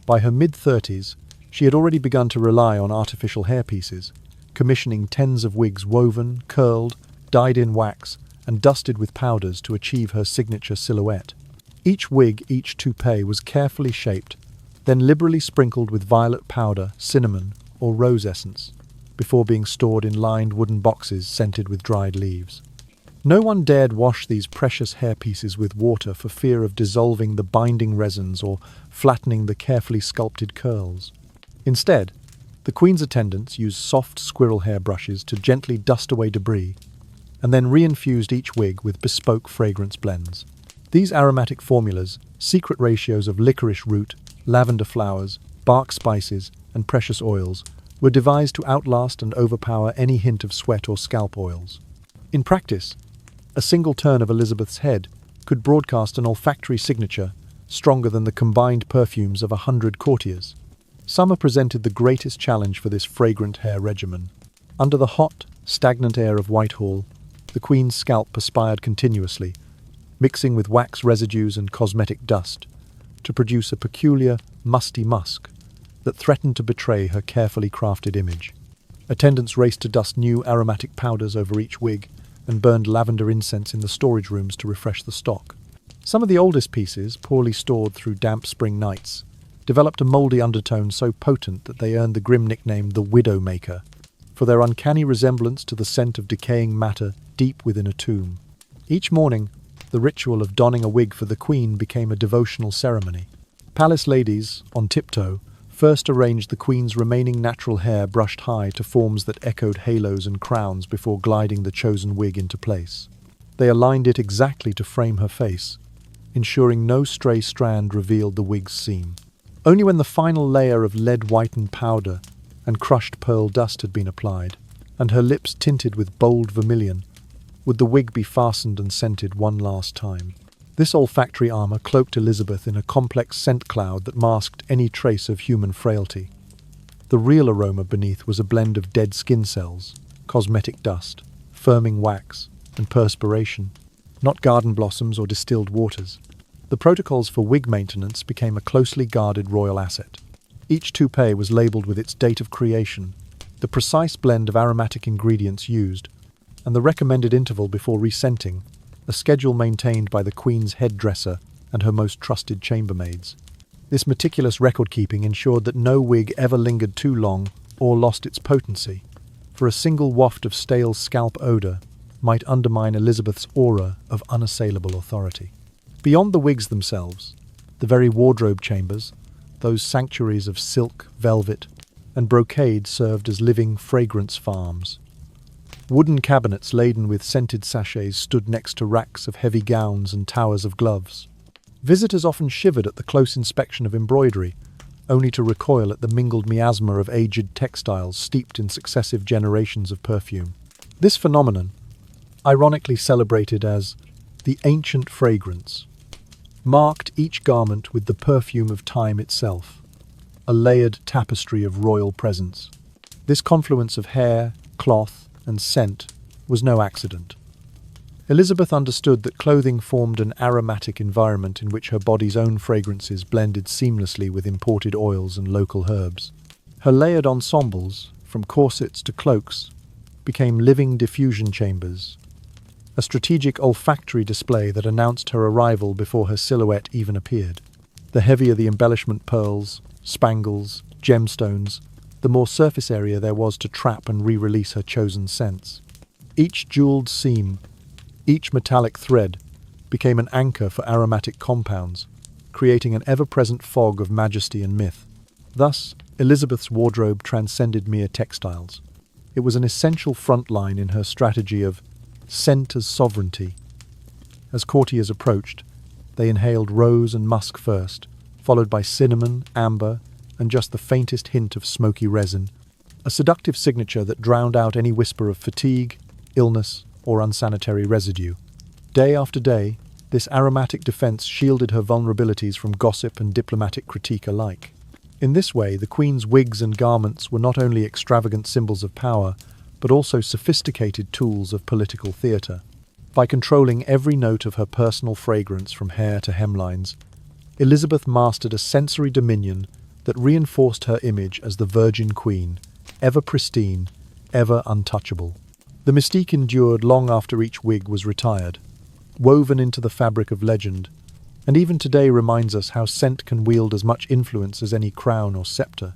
A: By her mid-30s, she had already begun to rely on artificial hairpieces, commissioning tens of wigs woven, curled, dyed in wax, and dusted with powders to achieve her signature silhouette. Each wig, each toupee was carefully shaped, then liberally sprinkled with violet powder, cinnamon, or rose essence, before being stored in lined wooden boxes scented with dried leaves. No one dared wash these precious hairpieces with water for fear of dissolving the binding resins or flattening the carefully sculpted curls. Instead, the Queen's attendants used soft squirrel hair brushes to gently dust away debris, and then reinfused each wig with bespoke fragrance blends. These aromatic formulas, secret ratios of licorice root, lavender flowers, bark spices, and precious oils, were devised to outlast and overpower any hint of sweat or scalp oils. In practice, a single turn of Elizabeth's head could broadcast an olfactory signature stronger than the combined perfumes of 100 courtiers. Summer presented the greatest challenge for this fragrant hair regimen. Under the hot, stagnant air of Whitehall, the Queen's scalp perspired continuously, mixing with wax residues and cosmetic dust, to produce a peculiar, musty musk that threatened to betray her carefully crafted image. Attendants raced to dust new aromatic powders over each wig and burned lavender incense in the storage rooms to refresh the stock. Some of the oldest pieces, poorly stored through damp spring nights, developed a mouldy undertone so potent that they earned the grim nickname the Widowmaker, for their uncanny resemblance to the scent of decaying matter deep within a tomb. Each morning, the ritual of donning a wig for the Queen became a devotional ceremony. Palace ladies, on tiptoe, first arranged the Queen's remaining natural hair brushed high to forms that echoed halos and crowns before gliding the chosen wig into place. They aligned it exactly to frame her face, ensuring no stray strand revealed the wig's seam. Only when the final layer of lead-whitened powder and crushed pearl dust had been applied, and her lips tinted with bold vermilion, would the wig be fastened and scented one last time. This olfactory armor cloaked Elizabeth in a complex scent cloud that masked any trace of human frailty. The real aroma beneath was a blend of dead skin cells, cosmetic dust, firming wax, and perspiration, not garden blossoms or distilled waters. The protocols for wig maintenance became a closely guarded royal asset. Each toupee was labelled with its date of creation, the precise blend of aromatic ingredients used, and the recommended interval before rescenting, a schedule maintained by the Queen's headdresser and her most trusted chambermaids. This meticulous record-keeping ensured that no wig ever lingered too long or lost its potency, for a single waft of stale scalp odour might undermine Elizabeth's aura of unassailable authority. Beyond the wigs themselves, The very wardrobe chambers, those sanctuaries of silk, velvet, and brocade served as living fragrance farms. Wooden cabinets laden with scented sachets stood next to racks of heavy gowns and towers of gloves. Visitors often shivered at the close inspection of embroidery, only to recoil at the mingled miasma of aged textiles steeped in successive generations of perfume. This phenomenon, ironically celebrated as the ancient fragrance, marked each garment with the perfume of time itself, a layered tapestry of royal presence. This confluence of hair, cloth, and scent was no accident. Elizabeth understood that clothing formed an aromatic environment in which her body's own fragrances blended seamlessly with imported oils and local herbs. Her layered ensembles, from corsets to cloaks, became living diffusion chambers, a strategic olfactory display that announced her arrival before her silhouette even appeared. The heavier the embellishment pearls, spangles, gemstones, the more surface area there was to trap and re-release her chosen scents. Each jeweled seam, each metallic thread, became an anchor for aromatic compounds, creating an ever-present fog of majesty and myth. Thus, Elizabeth's wardrobe transcended mere textiles. It was an essential front line in her strategy of scent as sovereignty. As courtiers approached, they inhaled rose and musk first, followed by cinnamon, amber, and just the faintest hint of smoky resin, a seductive signature that drowned out any whisper of fatigue, illness, or unsanitary residue. Day after day, this aromatic defense shielded her vulnerabilities from gossip and diplomatic critique alike. In this way, the Queen's wigs and garments were not only extravagant symbols of power, but also sophisticated tools of political theatre. By controlling every note of her personal fragrance from hair to hemlines, Elizabeth mastered a sensory dominion that reinforced her image as the Virgin Queen, ever pristine, ever untouchable. The mystique endured long after each wig was retired, woven into the fabric of legend, and even today reminds us how scent can wield as much influence as any crown or scepter.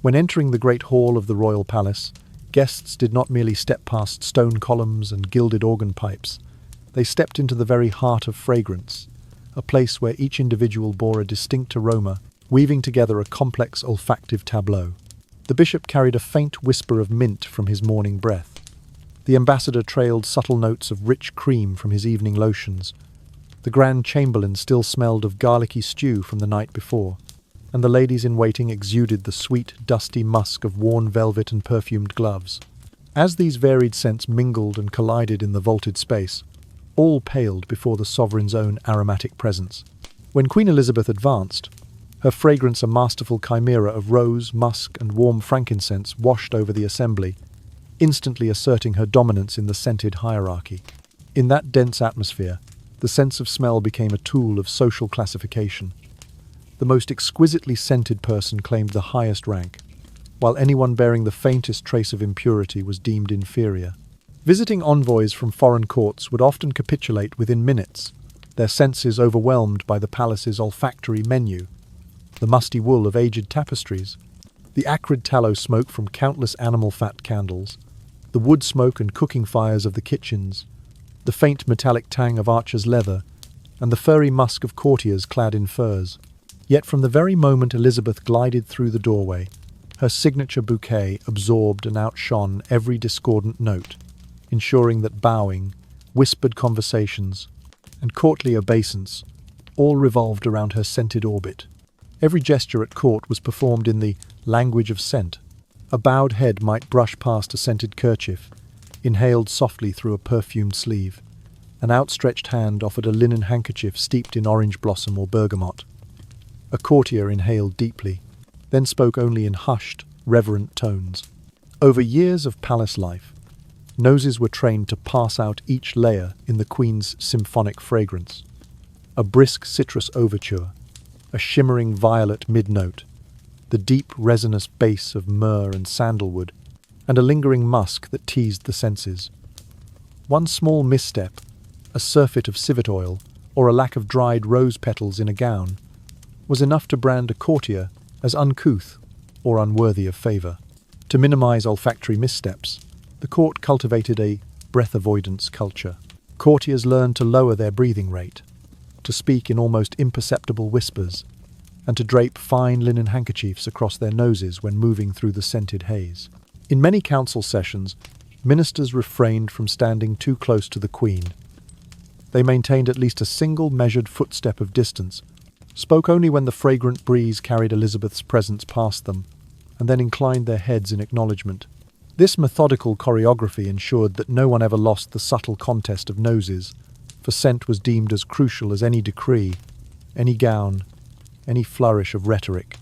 A: When entering the great hall of the royal palace, guests did not merely step past stone columns and gilded organ pipes. They stepped into the very heart of fragrance, a place where each individual bore a distinct aroma, weaving together a complex olfactive tableau. The bishop carried a faint whisper of mint from his morning breath. The ambassador trailed subtle notes of rich cream from his evening lotions. The Grand Chamberlain still smelled of garlicky stew from the night before, and the ladies in waiting exuded the sweet, dusty musk of worn velvet and perfumed gloves. As these varied scents mingled and collided in the vaulted space, all paled before the sovereign's own aromatic presence. When Queen Elizabeth advanced, her fragrance a masterful chimera of rose, musk, and warm frankincense washed over the assembly, instantly asserting her dominance in the scented hierarchy. In that dense atmosphere, the sense of smell became a tool of social classification. The most exquisitely scented person claimed the highest rank, while anyone bearing the faintest trace of impurity was deemed inferior. Visiting envoys from foreign courts would often capitulate within minutes, their senses overwhelmed by the palace's olfactory menu, the musty wool of aged tapestries, the acrid tallow smoke from countless animal fat candles, the wood smoke and cooking fires of the kitchens, the faint metallic tang of archers' leather, and the furry musk of courtiers clad in furs. Yet from the very moment Elizabeth glided through the doorway, her signature bouquet absorbed and outshone every discordant note, ensuring that bowing, whispered conversations, and courtly obeisance all revolved around her scented orbit. Every gesture at court was performed in the language of scent. A bowed head might brush past a scented kerchief, inhaled softly through a perfumed sleeve. An outstretched hand offered a linen handkerchief steeped in orange blossom or bergamot. A courtier inhaled deeply, then spoke only in hushed, reverent tones. Over years of palace life, noses were trained to pass out each layer in the Queen's symphonic fragrance. A brisk citrus overture, a shimmering violet mid-note, the deep resinous bass of myrrh and sandalwood, and a lingering musk that teased the senses. One small misstep, a surfeit of civet oil, or a lack of dried rose petals in a gown, was enough to brand a courtier as uncouth or unworthy of favour. To minimise olfactory missteps, the court cultivated a breath avoidance culture. Courtiers learned to lower their breathing rate, to to speak in almost imperceptible whispers, and to drape fine linen handkerchiefs across their noses when moving through the scented haze. In many council sessions, ministers refrained from standing too close to the Queen. They maintained at least a single measured footstep of distance, spoke only when the fragrant breeze carried Elizabeth's presence past them, and then inclined their heads in acknowledgement. This methodical choreography ensured that no one ever lost the subtle contest of noses, for scent was deemed as crucial as any decree, any gown, any flourish of rhetoric.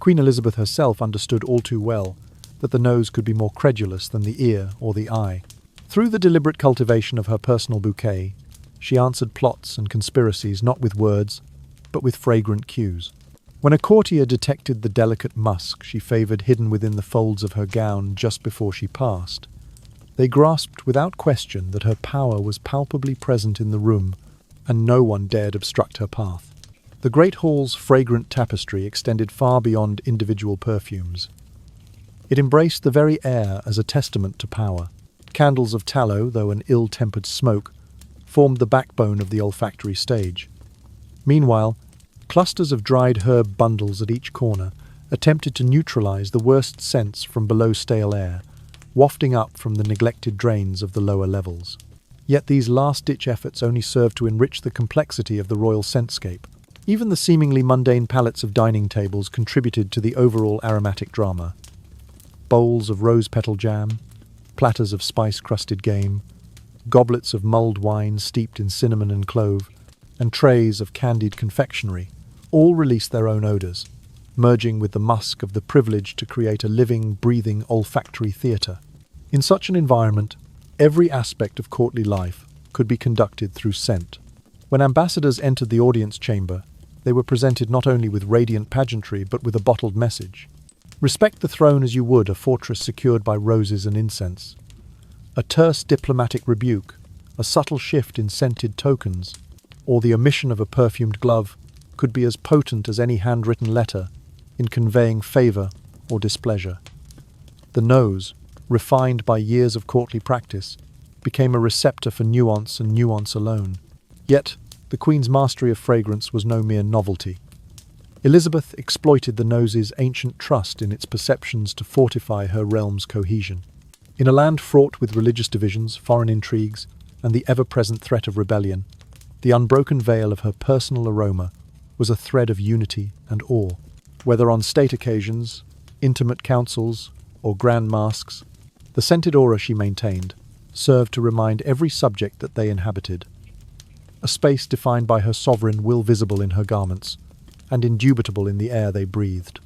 A: Queen Elizabeth herself understood all too well that the nose could be more credulous than the ear or the eye. Through the deliberate cultivation of her personal bouquet, she answered plots and conspiracies not with words, but with fragrant cues. When a courtier detected the delicate musk she favoured hidden within the folds of her gown just before she passed, they grasped without question that her power was palpably present in the room, and no one dared obstruct her path. The great hall's fragrant tapestry extended far beyond individual perfumes. It embraced the very air as a testament to power. Candles of tallow, though an ill-tempered smoke, formed the backbone of the olfactory stage. Meanwhile, clusters of dried herb bundles at each corner attempted to neutralize the worst scents from below stale air, wafting up from the neglected drains of the lower levels. Yet these last-ditch efforts only served to enrich the complexity of the royal scentscape. Even the seemingly mundane palettes of dining tables contributed to the overall aromatic drama. Bowls of rose-petal jam, platters of spice-crusted game, goblets of mulled wine steeped in cinnamon and clove, and trays of candied confectionery, all released their own odours, merging with the musk of the privilege to create a living, breathing olfactory theatre. In such an environment, every aspect of courtly life could be conducted through scent. When ambassadors entered the audience chamber, they were presented not only with radiant pageantry but with a bottled message. Respect the throne as you would a fortress secured by roses and incense. A terse diplomatic rebuke, a subtle shift in scented tokens, or the omission of a perfumed glove could be as potent as any handwritten letter in conveying favour or displeasure. The nose, refined by years of courtly practice, became a receptor for nuance and nuance alone. Yet, the Queen's mastery of fragrance was no mere novelty. Elizabeth exploited the nose's ancient trust in its perceptions to fortify her realm's cohesion. In a land fraught with religious divisions, foreign intrigues, and the ever-present threat of rebellion, the unbroken veil of her personal aroma was a thread of unity and awe. Whether on state occasions, intimate councils, or grand masques, the scented aura she maintained served to remind every subject that they inhabited. A space defined by her sovereign will visible in her garments, and indubitable in the air they breathed.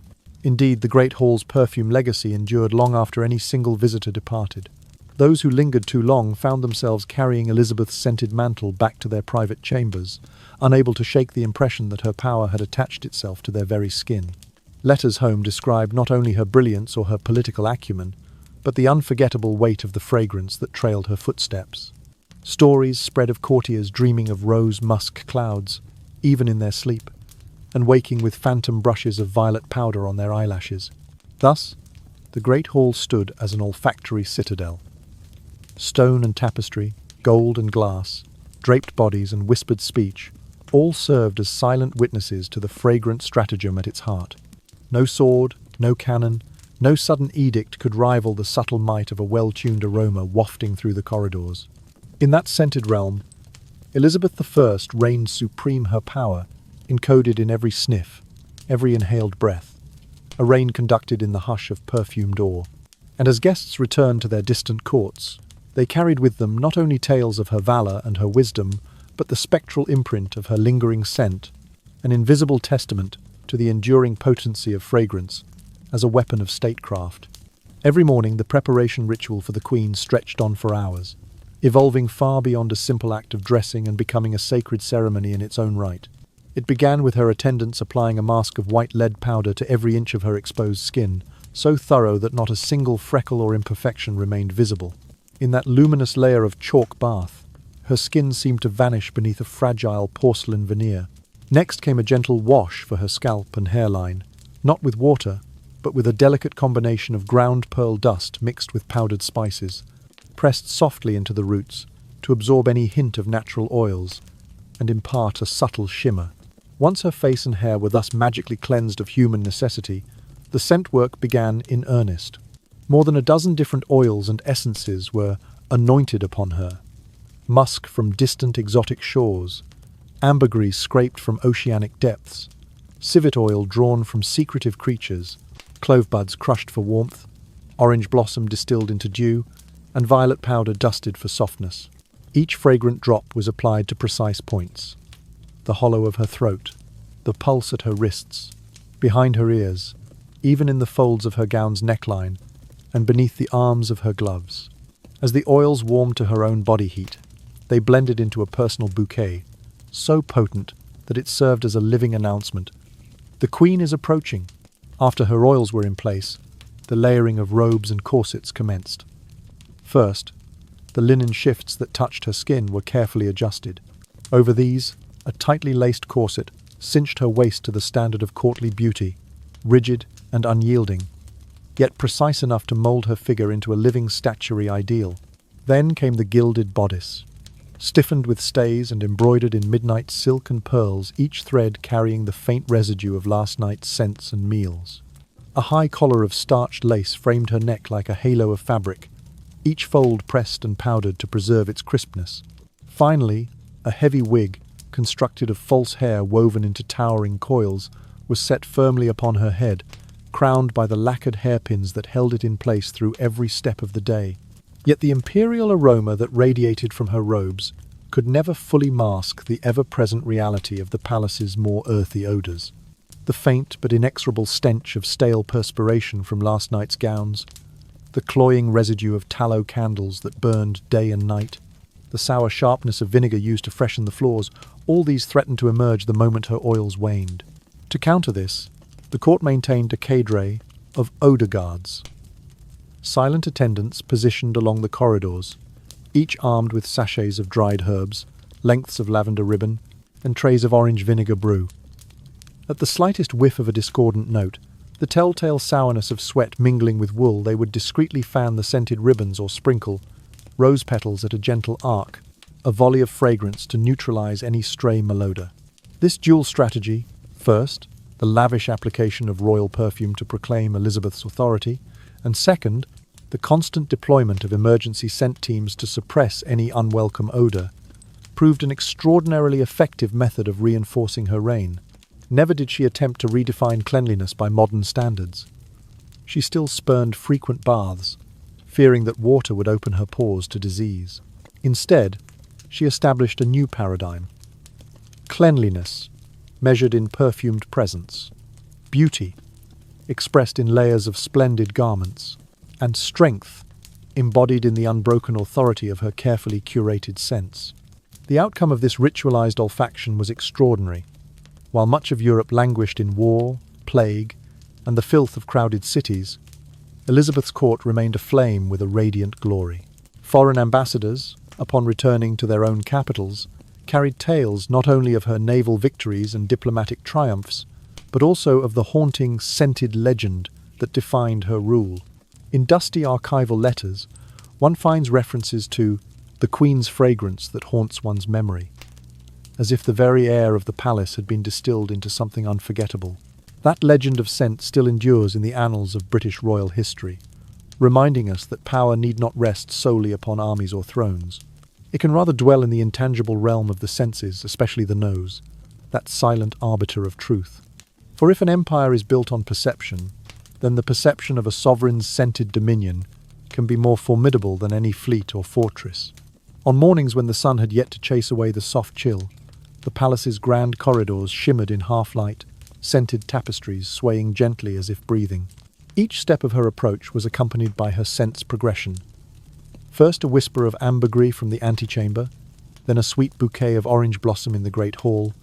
A: Indeed, the great hall's perfume legacy endured long after any single visitor departed. Those who lingered too long found themselves carrying Elizabeth's scented mantle back to their private chambers, unable to shake the impression that her power had attached itself to their very skin. Letters home described not only her brilliance or her political acumen, but the unforgettable weight of the fragrance that trailed her footsteps. Stories spread of courtiers dreaming of rose musk clouds, even in their sleep, and waking with phantom brushes of violet powder on their eyelashes. Thus, the great hall stood as an olfactory citadel. Stone and tapestry, gold and glass, draped bodies and whispered speech, all served as silent witnesses to the fragrant stratagem at its heart. No sword, no cannon, no sudden edict could rival the subtle might of a well-tuned aroma wafting through the corridors. In that scented realm, Elizabeth I reigned supreme, her power encoded in every sniff, every inhaled breath, a reign conducted in the hush of perfumed awe. And as guests returned to their distant courts, they carried with them not only tales of her valour and her wisdom, but the spectral imprint of her lingering scent, an invisible testament to the enduring potency of fragrance as a weapon of statecraft. Every morning the preparation ritual for the Queen stretched on for hours, evolving far beyond a simple act of dressing and becoming a sacred ceremony in its own right. It began with her attendants applying a mask of white lead powder to every inch of her exposed skin, so thorough that not a single freckle or imperfection remained visible. In that luminous layer of chalk bath, her skin seemed to vanish beneath a fragile porcelain veneer. Next came a gentle wash for her scalp and hairline, not with water, but with a delicate combination of ground pearl dust mixed with powdered spices, pressed softly into the roots to absorb any hint of natural oils, and impart a subtle shimmer. Once her face and hair were thus magically cleansed of human necessity, the scent work began in earnest. More than a dozen different oils and essences were anointed upon her. Musk from distant exotic shores, ambergris scraped from oceanic depths, civet oil drawn from secretive creatures, clove buds crushed for warmth, orange blossom distilled into dew, and violet powder dusted for softness. Each fragrant drop was applied to precise points: the hollow of her throat, the pulse at her wrists, behind her ears, even in the folds of her gown's neckline, and beneath the arms of her gloves. As the oils warmed to her own body heat, they blended into a personal bouquet, so potent that it served as a living announcement. The queen is approaching. After her oils were in place, the layering of robes and corsets commenced. First, the linen shifts that touched her skin were carefully adjusted. Over these, a tightly laced corset cinched her waist to the standard of courtly beauty, rigid and unyielding, yet precise enough to mold her figure into a living statuary ideal. Then came the gilded bodice, stiffened with stays and embroidered in midnight silk and pearls, each thread carrying the faint residue of last night's scents and meals. A high collar of starched lace framed her neck like a halo of fabric, each fold pressed and powdered to preserve its crispness. Finally, a heavy wig, constructed of false hair woven into towering coils, was set firmly upon her head, crowned by the lacquered hairpins that held it in place through every step of the day. Yet the imperial aroma that radiated from her robes could never fully mask the ever-present reality of the palace's more earthy odors. The faint but inexorable stench of stale perspiration from last night's gowns, the cloying residue of tallow candles that burned day and night, the sour sharpness of vinegar used to freshen the floors, all these threatened to emerge the moment her oils waned. To counter this, the court maintained a cadre of odor guards, silent attendants positioned along the corridors, each armed with sachets of dried herbs, lengths of lavender ribbon, and trays of orange vinegar brew. At the slightest whiff of a discordant note, the telltale sourness of sweat mingling with wool, they would discreetly fan the scented ribbons or sprinkle rose petals at a gentle arc, a volley of fragrance to neutralize any stray malodor. This dual strategy, first, the lavish application of royal perfume to proclaim Elizabeth's authority, and second, the constant deployment of emergency scent teams to suppress any unwelcome odor, proved an extraordinarily effective method of reinforcing her reign. Never did she attempt to redefine cleanliness by modern standards. She still spurned frequent baths, fearing that water would open her pores to disease. Instead, she established a new paradigm: cleanliness, measured in perfumed presence; beauty, expressed in layers of splendid garments; and strength, embodied in the unbroken authority of her carefully curated scents. The outcome of this ritualized olfaction was extraordinary. While much of Europe languished in war, plague, and the filth of crowded cities, Elizabeth's court remained aflame with a radiant glory. Foreign ambassadors, upon returning to their own capitals, carried tales not only of her naval victories and diplomatic triumphs, but also of the haunting, scented legend that defined her rule. In dusty archival letters, one finds references to the Queen's fragrance that haunts one's memory, as if the very air of the palace had been distilled into something unforgettable. That legend of scent still endures in the annals of British royal history, reminding us that power need not rest solely upon armies or thrones. It can rather dwell in the intangible realm of the senses, especially the nose, that silent arbiter of truth. For if an empire is built on perception, then the perception of a sovereign's scented dominion can be more formidable than any fleet or fortress. On mornings when the sun had yet to chase away the soft chill, the palace's grand corridors shimmered in half-light, scented tapestries swaying gently as if breathing. Each step of her approach was accompanied by her scent's progression. First a whisper of ambergris from the antechamber, then a sweet bouquet of orange blossom in the great hall,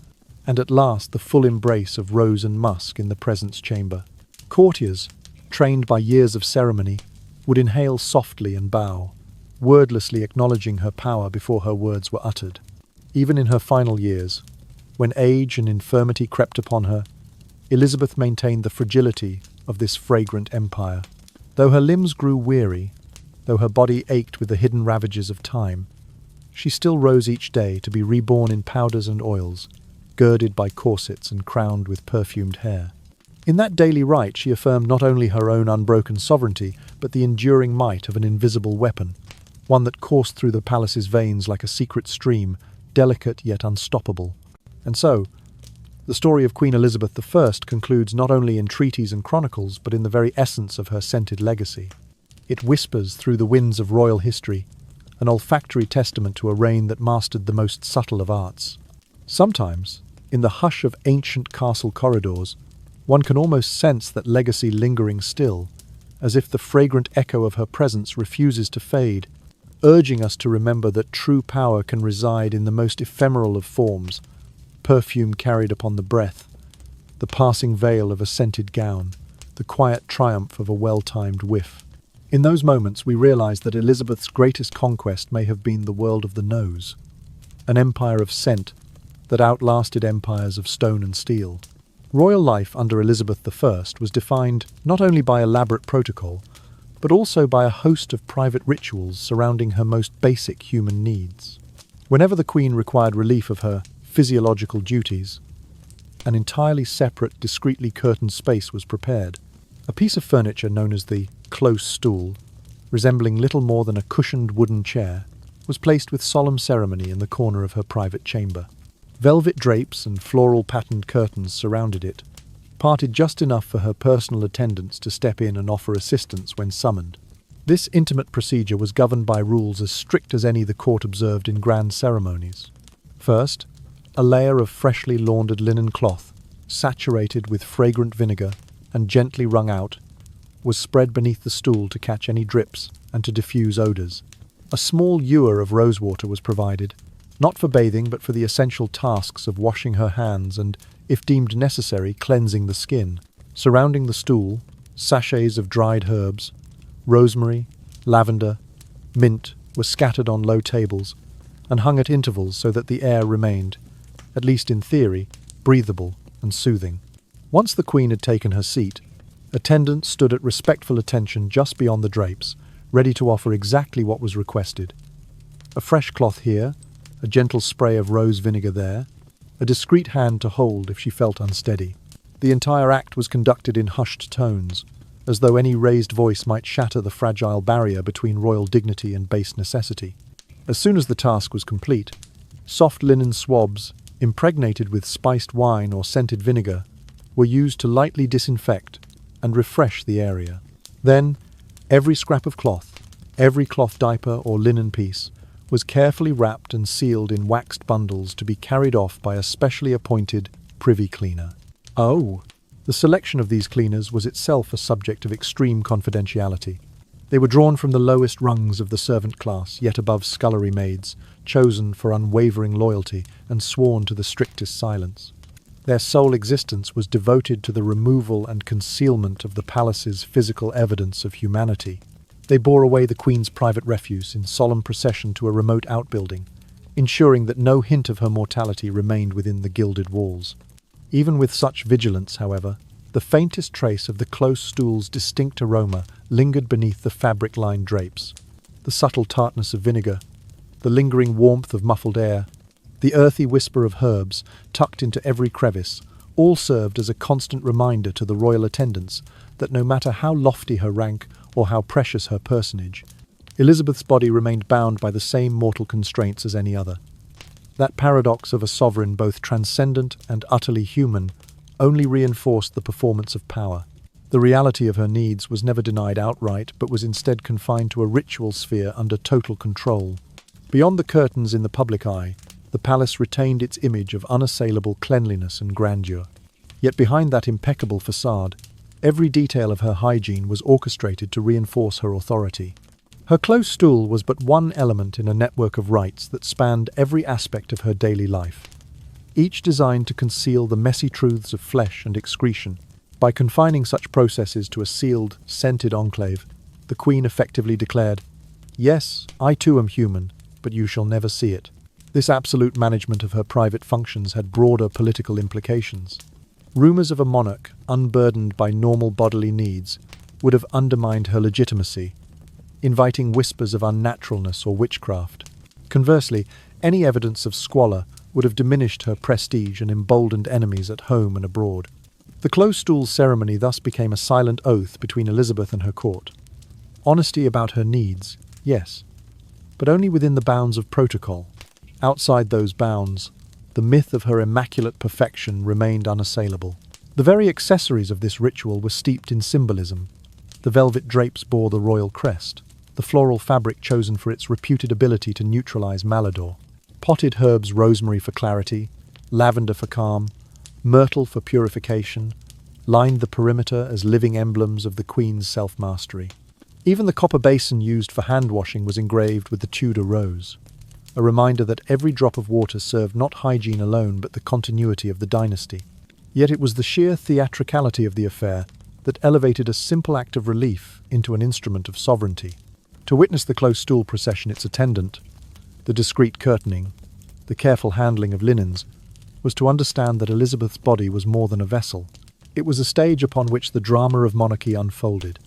A: and at last the full embrace of rose and musk in the presence chamber. Courtiers, trained by years of ceremony, would inhale softly and bow, wordlessly acknowledging her power before her words were uttered. Even in her final years, when age and infirmity crept upon her, Elizabeth maintained the fragility of this fragrant empire. Though her limbs grew weary, though her body ached with the hidden ravages of time, she still rose each day to be reborn in powders and oils, girded by corsets and crowned with perfumed hair. In that daily rite she affirmed not only her own unbroken sovereignty, but the enduring might of an invisible weapon, one that coursed through the palace's veins like a secret stream, delicate yet unstoppable. And so, the story of Queen Elizabeth I concludes not only in treaties and chronicles, but in the very essence of her scented legacy. It whispers through the winds of royal history, an olfactory testament to a reign that mastered the most subtle of arts. Sometimes, in the hush of ancient castle corridors, one can almost sense that legacy lingering still, as if the fragrant echo of her presence refuses to fade, urging us to remember that true power can reside in the most ephemeral of forms, perfume carried upon the breath, the passing veil of a scented gown, the quiet triumph of a well-timed whiff. In those moments we realize that Elizabeth's greatest conquest may have been the world of the nose, an empire of scent that outlasted empires of stone and steel. Royal life under Elizabeth I was defined not only by elaborate protocol, but also by a host of private rituals surrounding her most basic human needs. Whenever the Queen required relief of her physiological duties, an entirely separate, discreetly curtained space was prepared. A piece of furniture known as the close stool, resembling little more than a cushioned wooden chair, was placed with solemn ceremony in the corner of her private chamber. Velvet drapes and floral-patterned curtains surrounded it, parted just enough for her personal attendants to step in and offer assistance when summoned. This intimate procedure was governed by rules as strict as any the court observed in grand ceremonies. First, a layer of freshly laundered linen cloth, saturated with fragrant vinegar and gently wrung out, was spread beneath the stool to catch any drips and to diffuse odours. A small ewer of rosewater was provided, not for bathing but for the essential tasks of washing her hands and, if deemed necessary, cleansing the skin. Surrounding the stool, sachets of dried herbs, rosemary, lavender, mint were scattered on low tables and hung at intervals so that the air remained, at least in theory, breathable and soothing. Once the Queen had taken her seat, attendants stood at respectful attention just beyond the drapes, ready to offer exactly what was requested. A fresh cloth here, a gentle spray of rose vinegar there, a discreet hand to hold if she felt unsteady. The entire act was conducted in hushed tones, as though any raised voice might shatter the fragile barrier between royal dignity and base necessity. As soon as the task was complete, soft linen swabs, impregnated with spiced wine or scented vinegar, were used to lightly disinfect and refresh the area. Then, every scrap of cloth, every cloth diaper or linen piece, was carefully wrapped and sealed in waxed bundles to be carried off by a specially appointed privy cleaner. Oh! The selection of these cleaners was itself a subject of extreme confidentiality. They were drawn from the lowest rungs of the servant class, yet above scullery maids, chosen for unwavering loyalty and sworn to the strictest silence. Their sole existence was devoted to the removal and concealment of the palace's physical evidence of humanity. They bore away the Queen's private refuse in solemn procession to a remote outbuilding, ensuring that no hint of her mortality remained within the gilded walls. Even with such vigilance, however, the faintest trace of the close stool's distinct aroma lingered beneath the fabric-lined drapes. The subtle tartness of vinegar, the lingering warmth of muffled air, the earthy whisper of herbs tucked into every crevice, all served as a constant reminder to the royal attendants that no matter how lofty her rank or how precious her personage, Elizabeth's body remained bound by the same mortal constraints as any other. That paradox of a sovereign both transcendent and utterly human only reinforced the performance of power. The reality of her needs was never denied outright, but was instead confined to a ritual sphere under total control. Beyond the curtains in the public eye, the palace retained its image of unassailable cleanliness and grandeur. Yet behind that impeccable facade, every detail of her hygiene was orchestrated to reinforce her authority. Her close stool was but one element in a network of rites that spanned every aspect of her daily life, each designed to conceal the messy truths of flesh and excretion. By confining such processes to a sealed, scented enclave, the Queen effectively declared, "Yes, I too am human, but you shall never see it." This absolute management of her private functions had broader political implications. Rumours of a monarch, unburdened by normal bodily needs, would have undermined her legitimacy, inviting whispers of unnaturalness or witchcraft. Conversely, any evidence of squalor would have diminished her prestige and emboldened enemies at home and abroad. The close stool ceremony thus became a silent oath between Elizabeth and her court. Honesty about her needs, yes, but only within the bounds of protocol. Outside those bounds, the myth of her immaculate perfection remained unassailable. The very accessories of this ritual were steeped in symbolism. The velvet drapes bore the royal crest, the floral fabric chosen for its reputed ability to neutralize malodor. Potted herbs, rosemary for clarity, lavender for calm, myrtle for purification, lined the perimeter as living emblems of the Queen's self-mastery. Even the copper basin used for hand-washing was engraved with the Tudor rose, a reminder that every drop of water served not hygiene alone but the continuity of the dynasty. Yet it was the sheer theatricality of the affair that elevated a simple act of relief into an instrument of sovereignty. To witness the close stool procession, its attendant, the discreet curtaining, the careful handling of linens, was to understand that Elizabeth's body was more than a vessel. It was a stage upon which the drama of monarchy unfolded.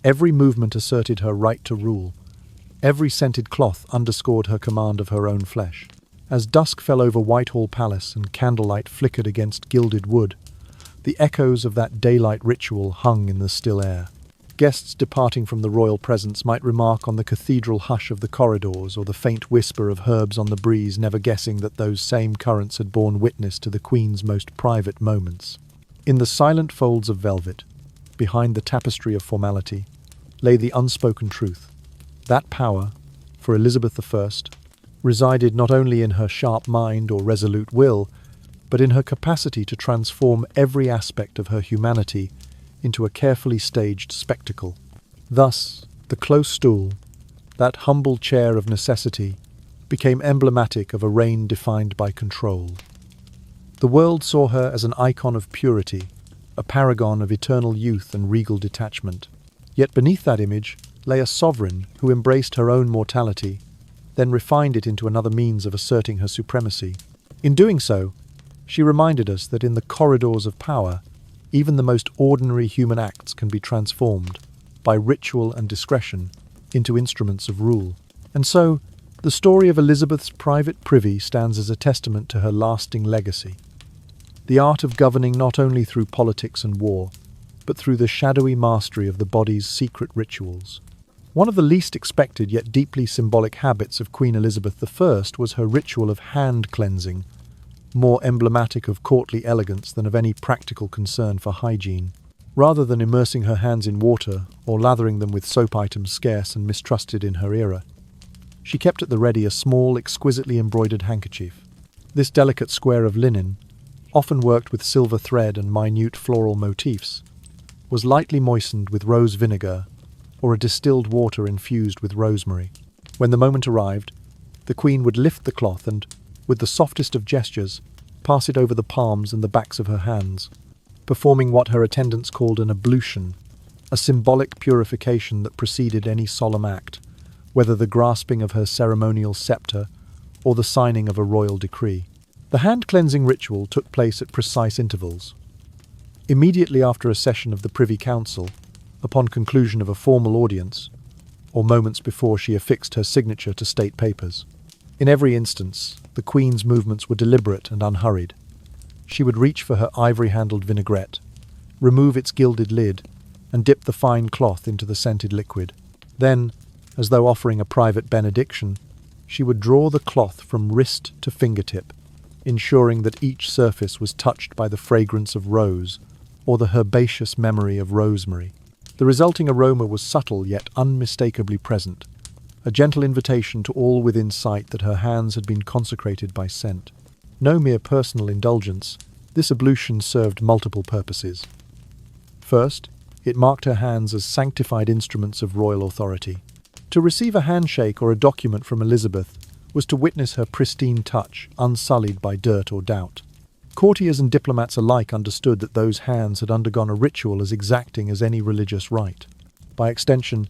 A: Every movement asserted her right to rule. Every scented cloth underscored her command of her own flesh. As dusk fell over Whitehall Palace and candlelight flickered against gilded wood, the echoes of that daylight ritual hung in the still air. Guests departing from the royal presence might remark on the cathedral hush of the corridors or the faint whisper of herbs on the breeze, never guessing that those same currents had borne witness to the Queen's most private moments. In the silent folds of velvet, behind the tapestry of formality, lay the unspoken truth. That power, for Elizabeth I, resided not only in her sharp mind or resolute will, but in her capacity to transform every aspect of her humanity into a carefully staged spectacle. Thus, the close stool, that humble chair of necessity, became emblematic of a reign defined by control. The world saw her as an icon of purity, a paragon of eternal youth and regal detachment. Yet beneath that image lay a sovereign who embraced her own mortality, then refined it into another means of asserting her supremacy. In doing so, she reminded us that in the corridors of power, even the most ordinary human acts can be transformed, by ritual and discretion, into instruments of rule. And so, the story of Elizabeth's private privy stands as a testament to her lasting legacy. The art of governing not only through politics and war, but through the shadowy mastery of the body's secret rituals. One of the least expected yet deeply symbolic habits of Queen Elizabeth I was her ritual of hand cleansing, more emblematic of courtly elegance than of any practical concern for hygiene. Rather than immersing her hands in water or lathering them with soap items scarce and mistrusted in her era, she kept at the ready a small, exquisitely embroidered handkerchief. This delicate square of linen, often worked with silver thread and minute floral motifs, was lightly moistened with rose vinegar or a distilled water infused with rosemary. When the moment arrived, the Queen would lift the cloth and, with the softest of gestures, pass it over the palms and the backs of her hands, performing what her attendants called an ablution, a symbolic purification that preceded any solemn act, whether the grasping of her ceremonial scepter or the signing of a royal decree. The hand-cleansing ritual took place at precise intervals. Immediately after a session of the Privy Council, upon conclusion of a formal audience, or moments before she affixed her signature to state papers. In every instance, the Queen's movements were deliberate and unhurried. She would reach for her ivory-handled vinaigrette, remove its gilded lid, and dip the fine cloth into the scented liquid. Then, as though offering a private benediction, she would draw the cloth from wrist to fingertip, ensuring that each surface was touched by the fragrance of rose or the herbaceous memory of rosemary. The resulting aroma was subtle yet unmistakably present, a gentle invitation to all within sight that her hands had been consecrated by scent. No mere personal indulgence, this ablution served multiple purposes. First, it marked her hands as sanctified instruments of royal authority. To receive a handshake or a document from Elizabeth was to witness her pristine touch, unsullied by dirt or doubt. Courtiers and diplomats alike understood that those hands had undergone a ritual as exacting as any religious rite. By extension,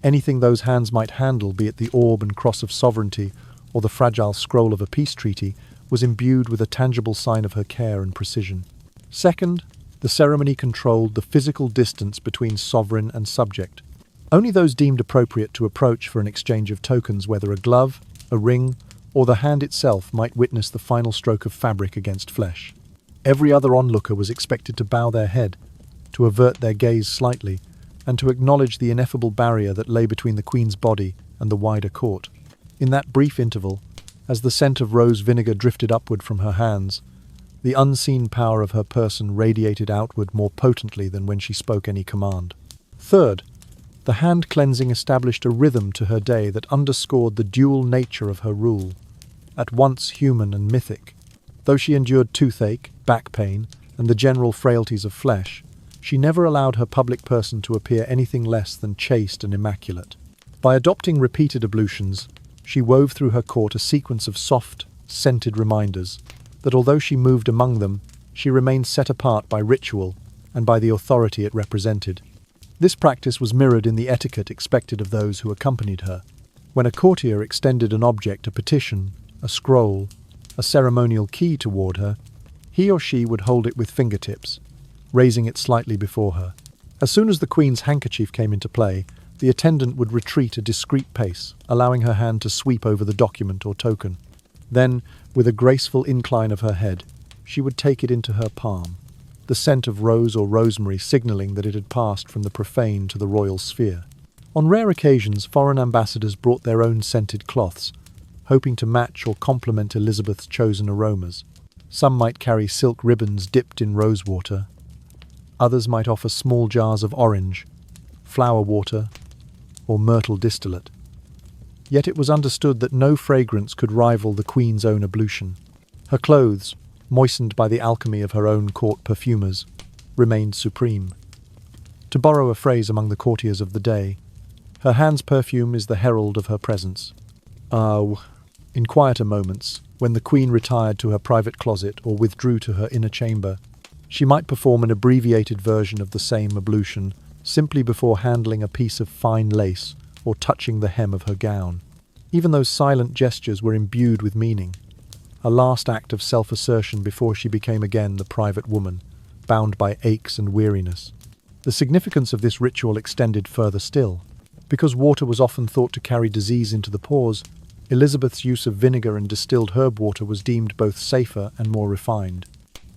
A: anything those hands might handle, be it the orb and cross of sovereignty or the fragile scroll of a peace treaty, was imbued with a tangible sign of her care and precision. Second, the ceremony controlled the physical distance between sovereign and subject. Only those deemed appropriate to approach for an exchange of tokens, whether a glove, a ring, or the hand itself might witness the final stroke of fabric against flesh. Every other onlooker was expected to bow their head, to avert their gaze slightly, and to acknowledge the ineffable barrier that lay between the Queen's body and the wider court. In that brief interval, as the scent of rose vinegar drifted upward from her hands, the unseen power of her person radiated outward more potently than when she spoke any command. Third, the hand cleansing established a rhythm to her day that underscored the dual nature of her rule, at once human and mythic. Though she endured toothache, back pain, and the general frailties of flesh, she never allowed her public person to appear anything less than chaste and immaculate. By adopting repeated ablutions, she wove through her court a sequence of soft, scented reminders that although she moved among them, she remained set apart by ritual and by the authority it represented. This practice was mirrored in the etiquette expected of those who accompanied her. When a courtier extended an object, a petition, a scroll, a ceremonial key toward her, he or she would hold it with fingertips, raising it slightly before her. As soon as the Queen's handkerchief came into play, the attendant would retreat a discreet pace, allowing her hand to sweep over the document or token. Then, with a graceful incline of her head, she would take it into her palm, the scent of rose or rosemary signalling that it had passed from the profane to the royal sphere. On rare occasions, foreign ambassadors brought their own scented cloths, hoping to match or complement Elizabeth's chosen aromas. Some might carry silk ribbons dipped in rosewater. Others might offer small jars of orange, flower water, or myrtle distillate. Yet it was understood that no fragrance could rival the Queen's own ablution. Her clothes, moistened by the alchemy of her own court perfumers, remained supreme. To borrow a phrase among the courtiers of the day, her hand's perfume is the herald of her presence. In quieter moments, when the Queen retired to her private closet or withdrew to her inner chamber, she might perform an abbreviated version of the same ablution simply before handling a piece of fine lace or touching the hem of her gown. Even those silent gestures were imbued with meaning, a last act of self-assertion before she became again the private woman, bound by aches and weariness. The significance of this ritual extended further still. Because water was often thought to carry disease into the pores, Elizabeth's use of vinegar and distilled herb water was deemed both safer and more refined.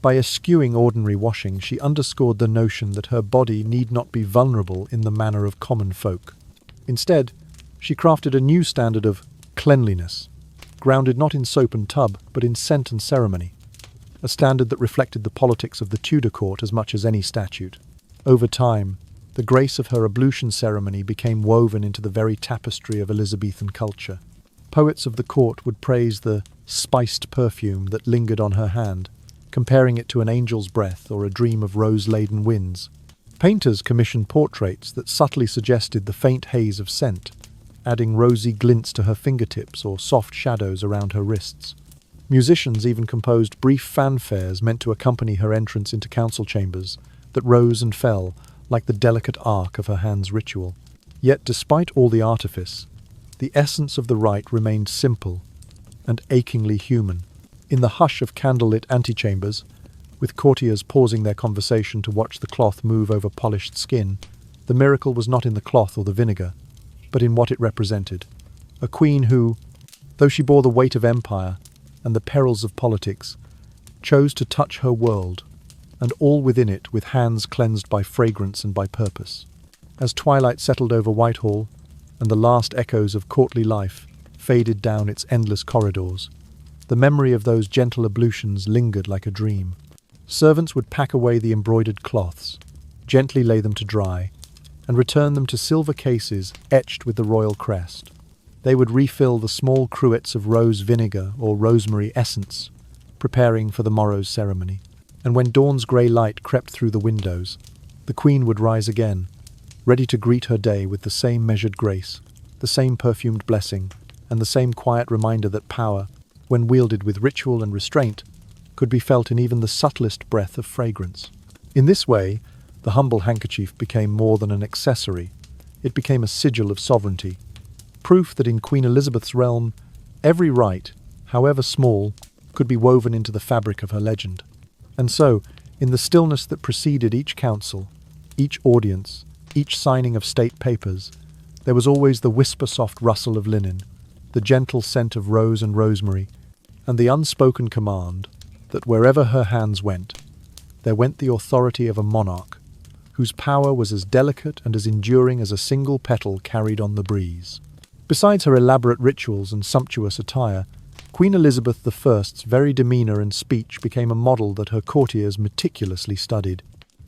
A: By eschewing ordinary washing, she underscored the notion that her body need not be vulnerable in the manner of common folk. Instead, she crafted a new standard of cleanliness, grounded not in soap and tub, but in scent and ceremony, a standard that reflected the politics of the Tudor court as much as any statute. Over time, the grace of her ablution ceremony became woven into the very tapestry of Elizabethan culture. Poets of the court would praise the spiced perfume that lingered on her hand, comparing it to an angel's breath or a dream of rose-laden winds. Painters commissioned portraits that subtly suggested the faint haze of scent, adding rosy glints to her fingertips or soft shadows around her wrists. Musicians even composed brief fanfares meant to accompany her entrance into council chambers that rose and fell like the delicate arc of her hand's ritual. Yet despite all the artifice, the essence of the rite remained simple and achingly human. In the hush of candlelit antechambers, with courtiers pausing their conversation to watch the cloth move over polished skin, the miracle was not in the cloth or the vinegar, but in what it represented. A queen who, though she bore the weight of empire and the perils of politics, chose to touch her world, and all within it with hands cleansed by fragrance and by purpose. As twilight settled over Whitehall, and the last echoes of courtly life faded down its endless corridors, the memory of those gentle ablutions lingered like a dream. Servants would pack away the embroidered cloths, gently lay them to dry, and return them to silver cases etched with the royal crest. They would refill the small cruets of rose vinegar or rosemary essence, preparing for the morrow's ceremony. And when dawn's grey light crept through the windows, the Queen would rise again, ready to greet her day with the same measured grace, the same perfumed blessing, and the same quiet reminder that power, when wielded with ritual and restraint, could be felt in even the subtlest breath of fragrance. In this way, the humble handkerchief became more than an accessory. It became a sigil of sovereignty, proof that in Queen Elizabeth's realm, every rite, however small, could be woven into the fabric of her legend. And so, in the stillness that preceded each council, each audience, each signing of state papers, there was always the whisper-soft rustle of linen, the gentle scent of rose and rosemary, and the unspoken command that wherever her hands went, there went the authority of a monarch, whose power was as delicate and as enduring as a single petal carried on the breeze. Besides her elaborate rituals and sumptuous attire, Queen Elizabeth I's very demeanour and speech became a model that her courtiers meticulously studied.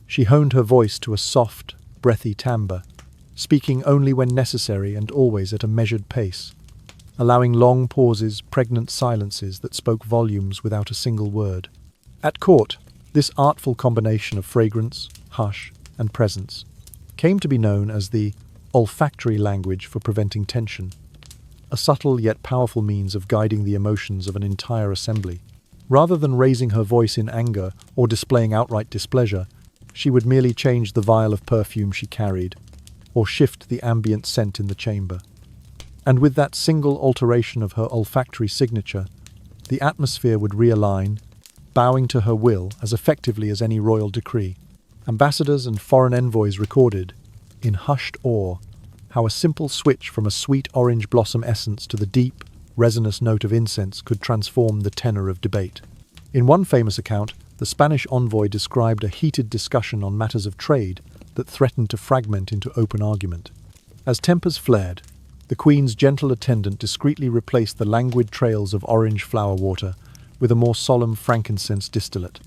A: She honed her voice to a soft, breathy timbre, speaking only when necessary and always at a measured pace, allowing long pauses, pregnant silences that spoke volumes without a single word. At court, this artful combination of fragrance, hush, and presence came to be known as the olfactory language for preventing tension, a subtle yet powerful means of guiding the emotions of an entire assembly. Rather than raising her voice in anger or displaying outright displeasure, she would merely change the vial of perfume she carried, or shift the ambient scent in the chamber. And with that single alteration of her olfactory signature, the atmosphere would realign, bowing to her will as effectively as any royal decree. Ambassadors and foreign envoys recorded, in hushed awe, how a simple switch from a sweet orange blossom essence to the deep, resinous note of incense could transform the tenor of debate. In one famous account, the Spanish envoy described a heated discussion on matters of trade that threatened to fragment into open argument. As tempers flared, the Queen's gentle attendant discreetly replaced the languid trails of orange flower water with a more solemn frankincense distillate.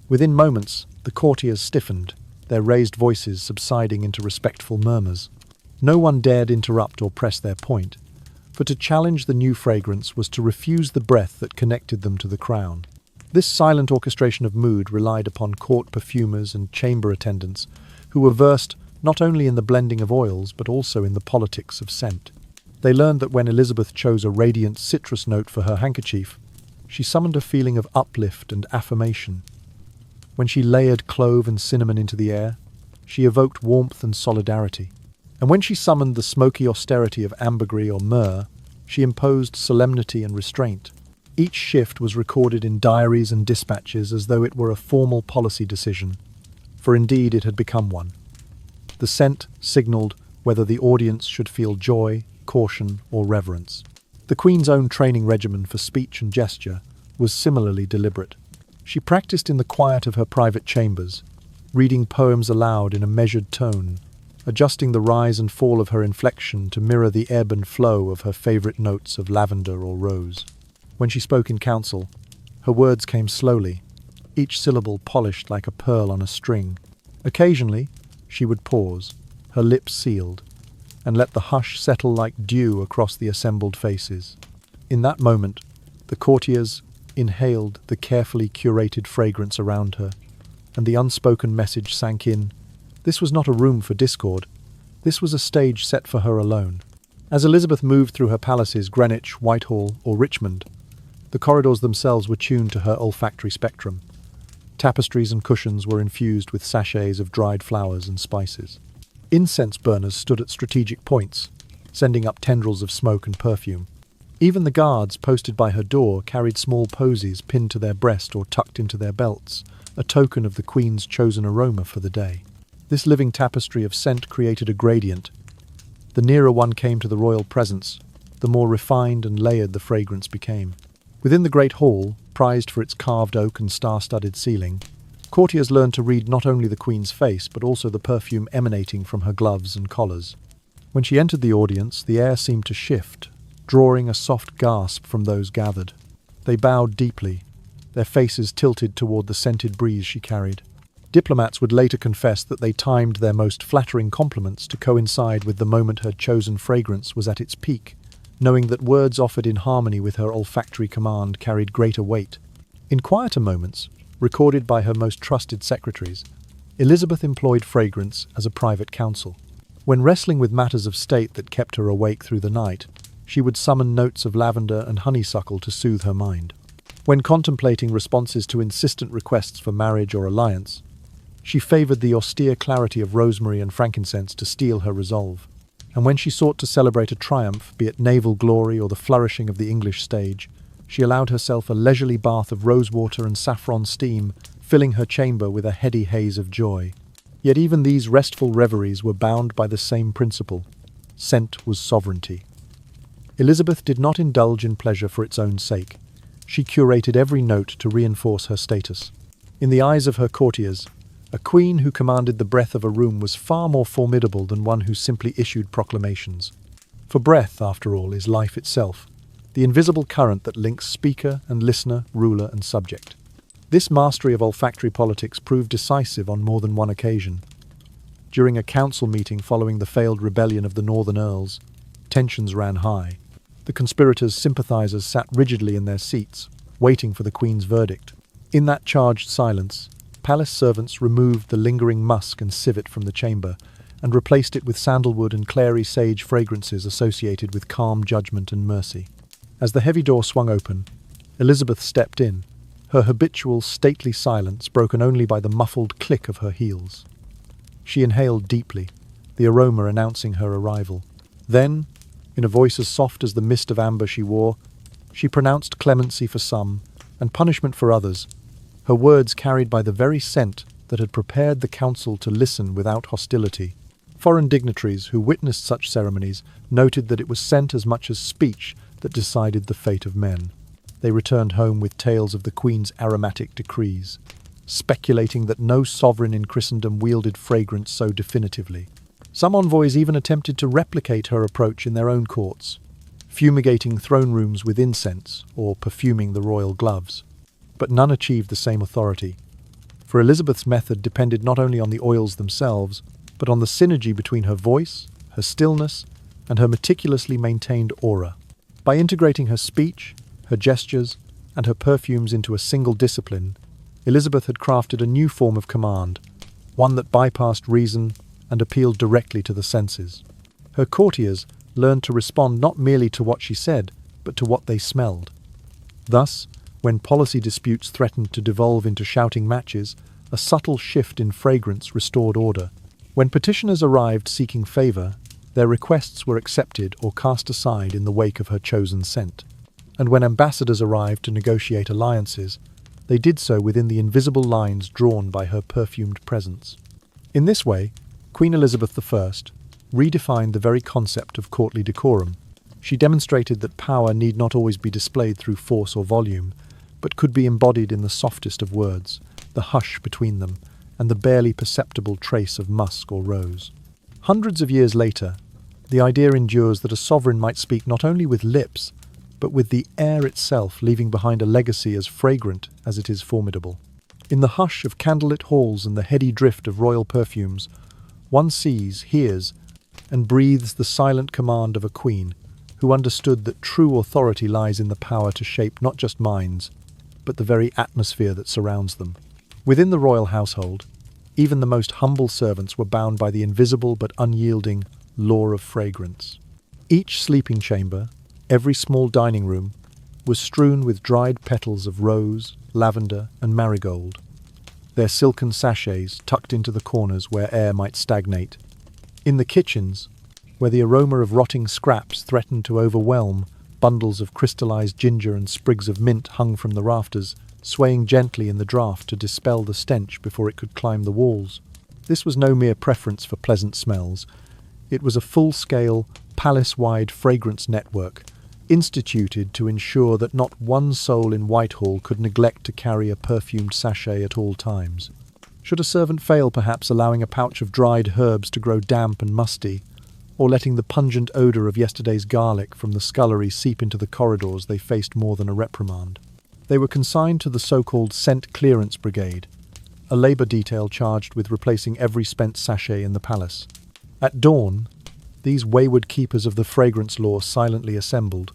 A: Within moments, the courtiers stiffened, their raised voices subsiding into respectful murmurs. No one dared interrupt or press their point, for to challenge the new fragrance was to refuse the breath that connected them to the crown. This silent orchestration of mood relied upon court perfumers and chamber attendants who were versed not only in the blending of oils but also in the politics of scent. They learned that when Elizabeth chose a radiant citrus note for her handkerchief, she summoned a feeling of uplift and affirmation. When she layered clove and cinnamon into the air, she evoked warmth and solidarity. And when she summoned the smoky austerity of ambergris or myrrh, she imposed solemnity and restraint. Each shift was recorded in diaries and dispatches as though it were a formal policy decision, for indeed it had become one. The scent signalled whether the audience should feel joy, caution, or reverence. The Queen's own training regimen for speech and gesture was similarly deliberate. She practiced in the quiet of her private chambers, reading poems aloud in a measured tone, adjusting the rise and fall of her inflection to mirror the ebb and flow of her favourite notes of lavender or rose. When she spoke in council, her words came slowly, each syllable polished like a pearl on a string. Occasionally, she would pause, her lips sealed, and let the hush settle like dew across the assembled faces. In that moment, the courtiers inhaled the carefully curated fragrance around her, and the unspoken message sank in. This was not a room for discord. This was a stage set for her alone. As Elizabeth moved through her palaces, Greenwich, Whitehall, or Richmond, the corridors themselves were tuned to her olfactory spectrum. Tapestries and cushions were infused with sachets of dried flowers and spices. Incense burners stood at strategic points, sending up tendrils of smoke and perfume. Even the guards posted by her door carried small posies pinned to their breast or tucked into their belts, a token of the Queen's chosen aroma for the day. This living tapestry of scent created a gradient. The nearer one came to the royal presence, the more refined and layered the fragrance became. Within the great hall, prized for its carved oak and star-studded ceiling, courtiers learned to read not only the Queen's face but also the perfume emanating from her gloves and collars. When she entered the audience, the air seemed to shift, drawing a soft gasp from those gathered. They bowed deeply, their faces tilted toward the scented breeze she carried. Diplomats would later confess that they timed their most flattering compliments to coincide with the moment her chosen fragrance was at its peak, knowing that words offered in harmony with her olfactory command carried greater weight. In quieter moments, recorded by her most trusted secretaries, Elizabeth employed fragrance as a private counsel. When wrestling with matters of state that kept her awake through the night, she would summon notes of lavender and honeysuckle to soothe her mind. When contemplating responses to insistent requests for marriage or alliance, she favoured the austere clarity of rosemary and frankincense to steel her resolve. And when she sought to celebrate a triumph, be it naval glory or the flourishing of the English stage, she allowed herself a leisurely bath of rosewater and saffron steam, filling her chamber with a heady haze of joy. Yet even these restful reveries were bound by the same principle. Scent was sovereignty. Elizabeth did not indulge in pleasure for its own sake. She curated every note to reinforce her status. In the eyes of her courtiers, a queen who commanded the breath of a room was far more formidable than one who simply issued proclamations. For breath, after all, is life itself, the invisible current that links speaker and listener, ruler and subject. This mastery of olfactory politics proved decisive on more than one occasion. During a council meeting following the failed rebellion of the Northern Earls, tensions ran high. The conspirators' sympathizers sat rigidly in their seats, waiting for the Queen's verdict. In that charged silence, palace servants removed the lingering musk and civet from the chamber and replaced it with sandalwood and clary sage fragrances associated with calm judgment and mercy. As the heavy door swung open, Elizabeth stepped in, her habitual stately silence broken only by the muffled click of her heels. She inhaled deeply, the aroma announcing her arrival. Then, in a voice as soft as the mist of amber she wore, she pronounced clemency for some and punishment for others, her words carried by the very scent that had prepared the council to listen without hostility. Foreign dignitaries who witnessed such ceremonies noted that it was scent as much as speech that decided the fate of men. They returned home with tales of the Queen's aromatic decrees, speculating that no sovereign in Christendom wielded fragrance so definitively. Some envoys even attempted to replicate her approach in their own courts, fumigating throne rooms with incense or perfuming the royal gloves. But none achieved the same authority, for Elizabeth's method depended not only on the oils themselves, but on the synergy between her voice, her stillness, and her meticulously maintained aura. By integrating her speech, her gestures, and her perfumes into a single discipline, Elizabeth had crafted a new form of command, one that bypassed reason and appealed directly to the senses. Her courtiers learned to respond not merely to what she said, but to what they smelled. Thus, when policy disputes threatened to devolve into shouting matches, a subtle shift in fragrance restored order. When petitioners arrived seeking favor, their requests were accepted or cast aside in the wake of her chosen scent. And when ambassadors arrived to negotiate alliances, they did so within the invisible lines drawn by her perfumed presence. In this way, Queen Elizabeth I redefined the very concept of courtly decorum. She demonstrated that power need not always be displayed through force or volume, but could be embodied in the softest of words, the hush between them, and the barely perceptible trace of musk or rose. Hundreds of years later, the idea endures that a sovereign might speak not only with lips, but with the air itself, leaving behind a legacy as fragrant as it is formidable. In the hush of candlelit halls and the heady drift of royal perfumes, one sees, hears, and breathes the silent command of a queen who understood that true authority lies in the power to shape not just minds, but the very atmosphere that surrounds them. Within the royal household, even the most humble servants were bound by the invisible but unyielding law of fragrance. Each sleeping chamber, every small dining room, was strewn with dried petals of rose, lavender, and marigold, their silken sachets tucked into the corners where air might stagnate. In the kitchens, where the aroma of rotting scraps threatened to overwhelm, bundles of crystallized ginger and sprigs of mint hung from the rafters, swaying gently in the draught to dispel the stench before it could climb the walls. This was no mere preference for pleasant smells. It was a full-scale, palace-wide fragrance network, instituted to ensure that not one soul in Whitehall could neglect to carry a perfumed sachet at all times. Should a servant fail, perhaps allowing a pouch of dried herbs to grow damp and musty, or letting the pungent odour of yesterday's garlic from the scullery seep into the corridors, they faced more than a reprimand. They were consigned to the so-called Scent Clearance Brigade, a labour detail charged with replacing every spent sachet in the palace. At dawn, these wayward keepers of the fragrance law silently assembled,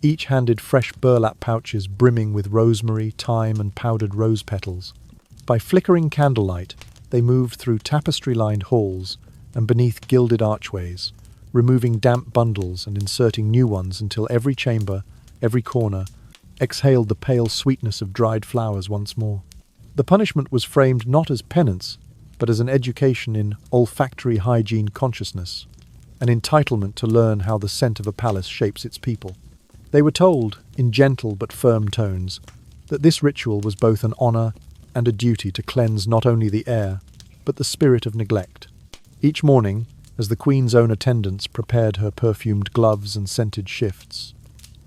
A: each handed fresh burlap pouches brimming with rosemary, thyme, and powdered rose petals. By flickering candlelight, they moved through tapestry-lined halls and beneath gilded archways, removing damp bundles and inserting new ones until every chamber, every corner, exhaled the pale sweetness of dried flowers once more. The punishment was framed not as penance, but as an education in olfactory hygiene consciousness, an entitlement to learn how the scent of a palace shapes its people. They were told, in gentle but firm tones, that this ritual was both an honour and a duty to cleanse not only the air, but the spirit of neglect. Each morning, as the Queen's own attendants prepared her perfumed gloves and scented shifts.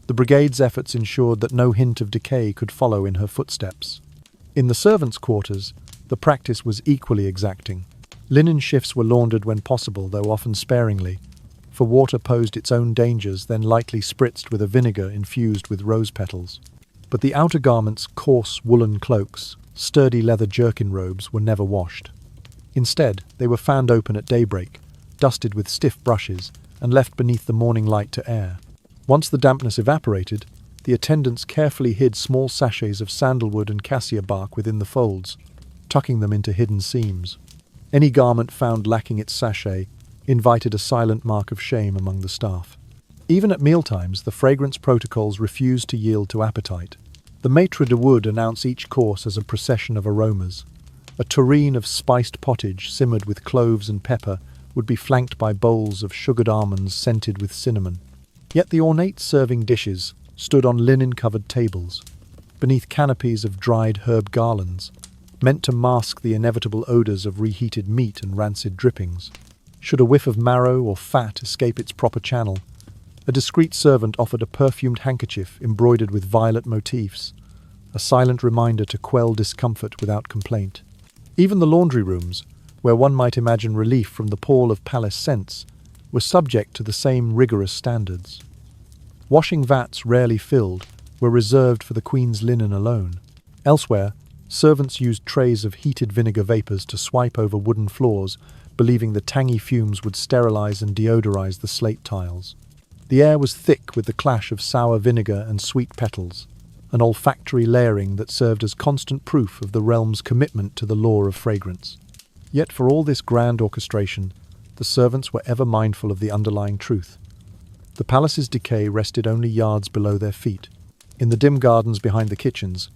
A: The brigade's efforts ensured that no hint of decay could follow in her footsteps. In the servants' quarters, the practice was equally exacting. Linen shifts were laundered when possible, though often sparingly, for water posed its own dangers, then lightly spritzed with a vinegar infused with rose petals. But the outer garments, coarse woolen cloaks, sturdy leather jerkin robes, were never washed. Instead, they were fanned open at daybreak, dusted with stiff brushes, and left beneath the morning light to air. Once the dampness evaporated, the attendants carefully hid small sachets of sandalwood and cassia bark within the folds, tucking them into hidden seams. Any garment found lacking its sachet invited a silent mark of shame among the staff. Even at mealtimes, the fragrance protocols refused to yield to appetite. The maitre de would announce each course as a procession of aromas. A tureen of spiced pottage simmered with cloves and pepper would be flanked by bowls of sugared almonds scented with cinnamon. Yet the ornate serving dishes stood on linen-covered tables, beneath canopies of dried herb garlands, meant to mask the inevitable odours of reheated meat and rancid drippings. Should a whiff of marrow or fat escape its proper channel, a discreet servant offered a perfumed handkerchief embroidered with violet motifs, a silent reminder to quell discomfort without complaint. Even the laundry rooms, where one might imagine relief from the pall of palace scents, were subject to the same rigorous standards. Washing vats, rarely filled, were reserved for the Queen's linen alone. Elsewhere, servants used trays of heated vinegar vapours to swipe over wooden floors, believing the tangy fumes would sterilize and deodorize the slate tiles. The air was thick with the clash of sour vinegar and sweet petals, an olfactory layering that served as constant proof of the realm's commitment to the law of fragrance. Yet for all this grand orchestration, the servants were ever mindful of the underlying truth. The palace's decay rested only yards below their feet. In the dim gardens behind the kitchens,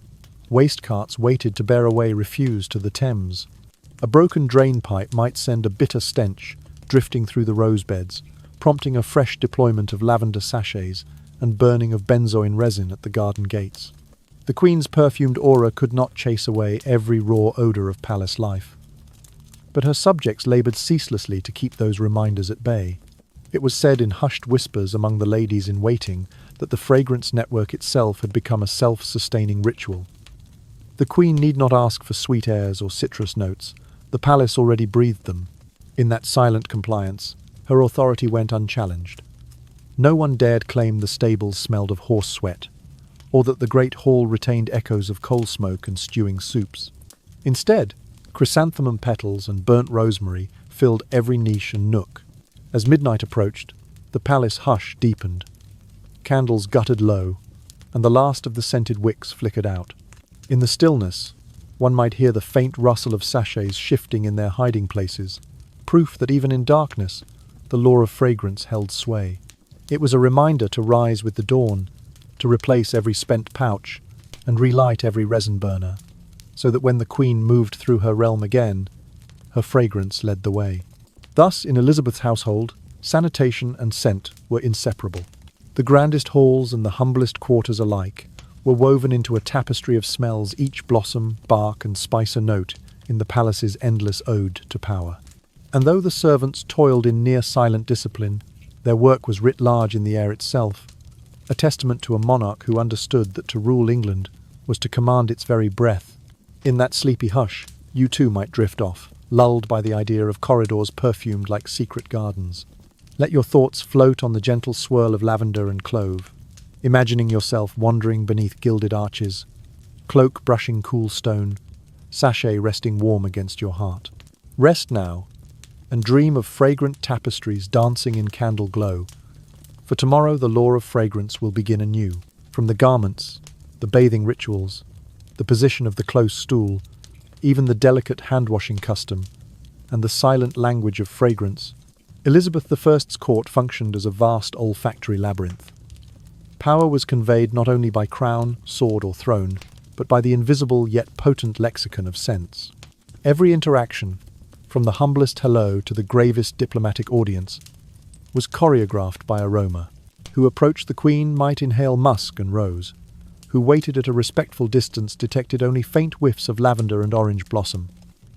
A: waste carts waited to bear away refuse to the Thames. A broken drain pipe might send a bitter stench drifting through the rose beds, prompting a fresh deployment of lavender sachets and burning of benzoin resin at the garden gates. The Queen's perfumed aura could not chase away every raw odour of palace life, but her subjects laboured ceaselessly to keep those reminders at bay. It was said in hushed whispers among the ladies in waiting that the fragrance network itself had become a self-sustaining ritual. The Queen need not ask for sweet airs or citrus notes. The palace already breathed them. In that silent compliance, her authority went unchallenged. No one dared claim the stables smelled of horse sweat, or that the great hall retained echoes of coal smoke and stewing soups. Instead, chrysanthemum petals and burnt rosemary filled every niche and nook. As midnight approached, the palace hush deepened. Candles guttered low, and the last of the scented wicks flickered out. In the stillness, one might hear the faint rustle of sachets shifting in their hiding places, proof that even in darkness, the law of fragrance held sway. It was a reminder to rise with the dawn, to replace every spent pouch, and relight every resin burner, so that when the Queen moved through her realm again, her fragrance led the way. Thus, in Elizabeth's household, sanitation and scent were inseparable. The grandest halls and the humblest quarters alike were woven into a tapestry of smells, each blossom, bark, and spice a note in the palace's endless ode to power. And though the servants toiled in near-silent discipline, their work was writ large in the air itself, a testament to a monarch who understood that to rule England was to command its very breath. In that sleepy hush, you too might drift off, lulled by the idea of corridors perfumed like secret gardens. Let your thoughts float on the gentle swirl of lavender and clove, imagining yourself wandering beneath gilded arches, cloak brushing cool stone, sachet resting warm against your heart. Rest now, and dream of fragrant tapestries dancing in candle glow, for tomorrow the law of fragrance will begin anew. From the garments, the bathing rituals, the position of the close stool, even the delicate hand-washing custom, and the silent language of fragrance, Elizabeth I's court functioned as a vast olfactory labyrinth. Power was conveyed not only by crown, sword, or throne, but by the invisible yet potent lexicon of scents. Every interaction, from the humblest hello to the gravest diplomatic audience, was choreographed by aroma. Who approached the Queen might inhale musk and rose. Who waited at a respectful distance detected only faint whiffs of lavender and orange blossom.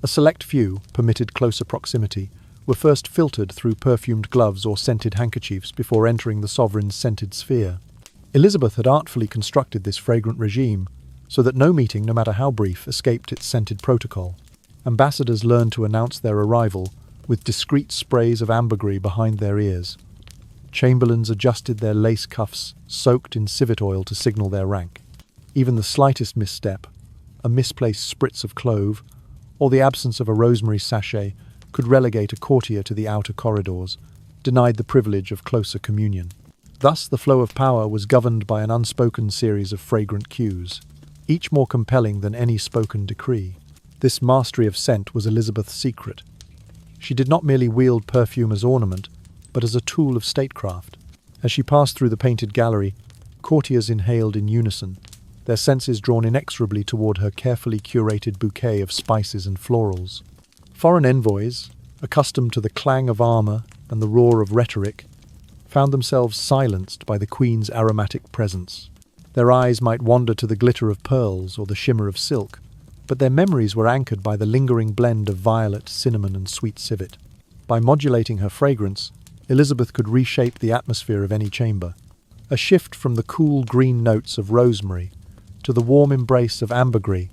A: A select few, permitted closer proximity, were first filtered through perfumed gloves or scented handkerchiefs before entering the sovereign's scented sphere. Elizabeth had artfully constructed this fragrant regime so that no meeting, no matter how brief, escaped its scented protocol. Ambassadors learned to announce their arrival with discreet sprays of ambergris behind their ears. Chamberlains adjusted their lace cuffs soaked in civet oil to signal their rank. Even the slightest misstep, a misplaced spritz of clove, or the absence of a rosemary sachet could relegate a courtier to the outer corridors, denied the privilege of closer communion. Thus, the flow of power was governed by an unspoken series of fragrant cues, each more compelling than any spoken decree. This mastery of scent was Elizabeth's secret. She did not merely wield perfume as ornament, but as a tool of statecraft. As she passed through the painted gallery, courtiers inhaled in unison, their senses drawn inexorably toward her carefully curated bouquet of spices and florals. Foreign envoys, accustomed to the clang of armor and the roar of rhetoric, found themselves silenced by the Queen's aromatic presence. Their eyes might wander to the glitter of pearls or the shimmer of silk, but their memories were anchored by the lingering blend of violet, cinnamon, and sweet civet. By modulating her fragrance, Elizabeth could reshape the atmosphere of any chamber. A shift from the cool green notes of rosemary to the warm embrace of ambergris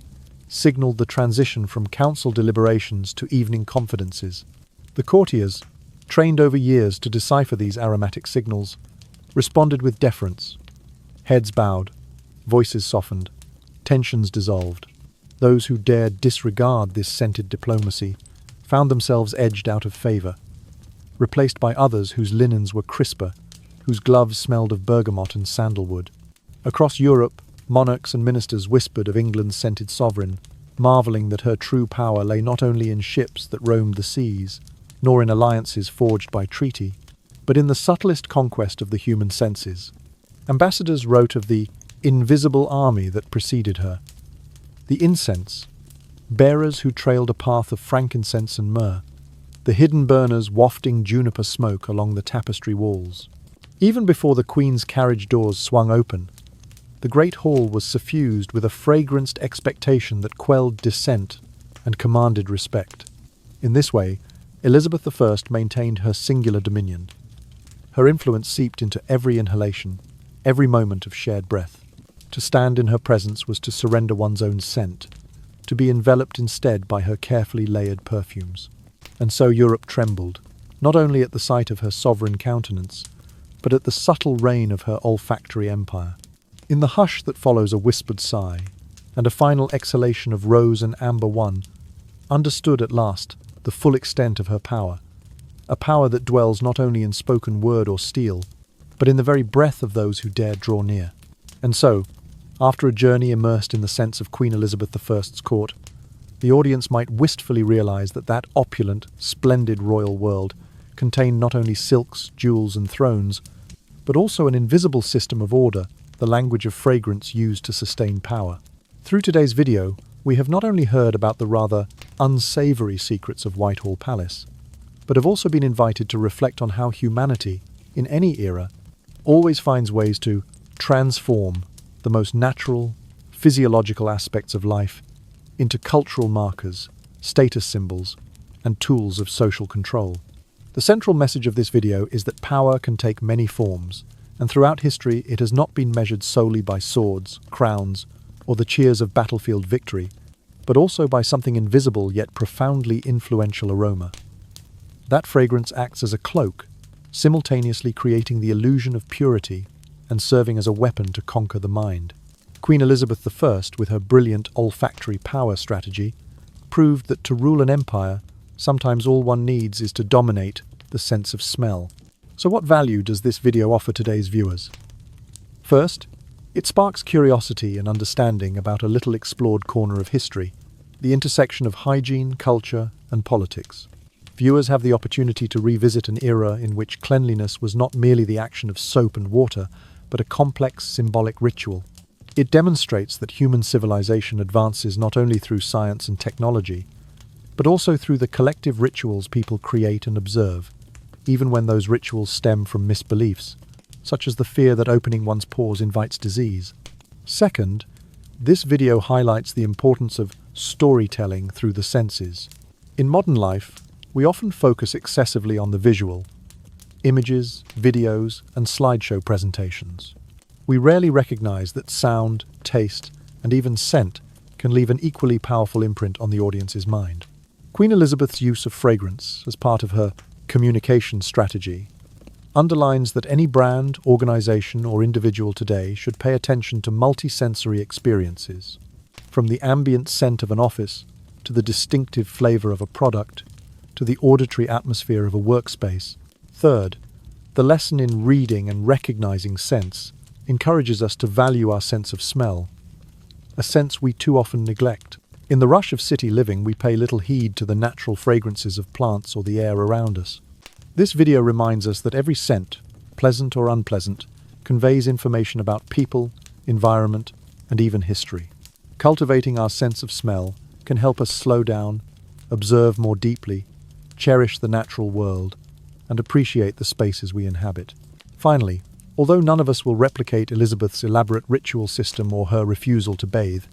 A: signaled the transition from council deliberations to evening confidences. The courtiers, trained over years to decipher these aromatic signals, responded with deference. Heads bowed, voices softened, tensions dissolved. Those who dared disregard this scented diplomacy found themselves edged out of favor, replaced by others whose linens were crisper, whose gloves smelled of bergamot and sandalwood. Across Europe, monarchs and ministers whispered of England's scented sovereign, marveling that her true power lay not only in ships that roamed the seas, nor in alliances forged by treaty, but in the subtlest conquest of the human senses. Ambassadors wrote of the invisible army that preceded her, the incense, bearers who trailed a path of frankincense and myrrh, the hidden burners wafting juniper smoke along the tapestry walls. Even before the Queen's carriage doors swung open, the great hall was suffused with a fragranced expectation that quelled dissent and commanded respect. In this way, Elizabeth I maintained her singular dominion. Her influence seeped into every inhalation, every moment of shared breath. To stand in her presence was to surrender one's own scent, to be enveloped instead by her carefully layered perfumes. And so Europe trembled, not only at the sight of her sovereign countenance, but at the subtle reign of her olfactory empire. In the hush that follows a whispered sigh, and a final exhalation of rose and amber one, understood at last the full extent of her power, a power that dwells not only in spoken word or steel, but in the very breath of those who dare draw near. And so, after a journey immersed in the scents of Queen Elizabeth I's court, the audience might wistfully realize that that opulent, splendid royal world contained not only silks, jewels, and thrones, but also an invisible system of order, the language of fragrance used to sustain power. Through today's video, we have not only heard about the rather unsavory secrets of Whitehall Palace, but have also been invited to reflect on how humanity, in any era, always finds ways to transform the most natural, physiological aspects of life into cultural markers, status symbols, and tools of social control. The central message of this video is that power can take many forms, and throughout history it has not been measured solely by swords, crowns, or the cheers of battlefield victory, but also by something invisible yet profoundly influential aroma. That fragrance acts as a cloak, simultaneously creating the illusion of purity and serving as a weapon to conquer the mind. Queen Elizabeth I, with her brilliant olfactory power strategy, proved that to rule an empire, sometimes all one needs is to dominate the sense of smell. So what value does this video offer today's viewers? First, it sparks curiosity and understanding about a little explored corner of history, the intersection of hygiene, culture, and politics. Viewers have the opportunity to revisit an era in which cleanliness was not merely the action of soap and water, but a complex symbolic ritual. It demonstrates that human civilization advances not only through science and technology, but also through the collective rituals people create and observe, even when those rituals stem from misbeliefs, such as the fear that opening one's pores invites disease. Second, this video highlights the importance of storytelling through the senses. In modern life, We often focus excessively on the visual, images, videos, and slideshow presentations. We rarely recognize that sound, taste, and even scent can leave an equally powerful imprint on the audience's mind. Queen Elizabeth's use of fragrance as part of her communication strategy underlines that any brand, organization, or individual today should pay attention to multi-sensory experiences, from the ambient scent of an office to the distinctive flavor of a product to the auditory atmosphere of a workspace. Third, the lesson in reading and recognizing scents encourages us to value our sense of smell, a sense we too often neglect. In the rush of city living, we pay little heed to the natural fragrances of plants or the air around us. This video reminds us that every scent, pleasant or unpleasant, conveys information about people, environment, and even history. Cultivating our sense of smell can help us slow down, observe more deeply, cherish the natural world, and appreciate the spaces we inhabit. Finally, although none of us will replicate Elizabeth's elaborate ritual system or her refusal to bathe,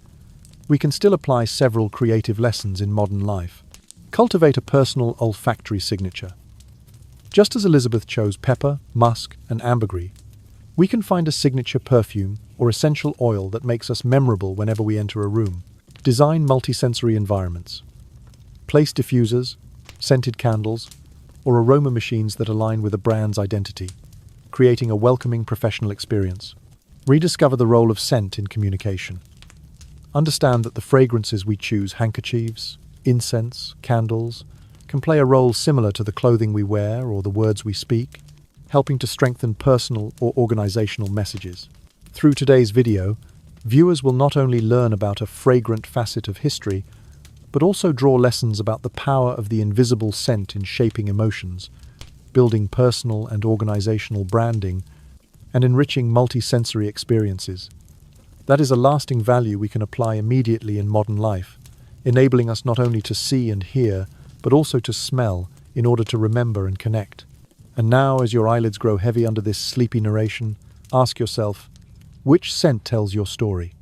A: we can still apply several creative lessons in modern life. Cultivate a personal olfactory signature. Just as Elizabeth chose pepper, musk, and ambergris, we can find a signature perfume or essential oil that makes us memorable whenever we enter a room. Design multisensory environments. Place diffusers, scented candles, or aroma machines that align with a brand's identity, creating a welcoming professional experience. Rediscover the role of scent in communication. Understand that the fragrances we choose, handkerchiefs, incense, candles, can play a role similar to the clothing we wear or the words we speak, helping to strengthen personal or organizational messages. Through today's video, viewers will not only learn about a fragrant facet of history, but also draw lessons about the power of the invisible scent in shaping emotions, building personal and organizational branding, and enriching multisensory experiences. That is a lasting value we can apply immediately in modern life, enabling us not only to see and hear, but also to smell in order to remember and connect. And now, as your eyelids grow heavy under this sleepy narration, ask yourself, which scent tells your story?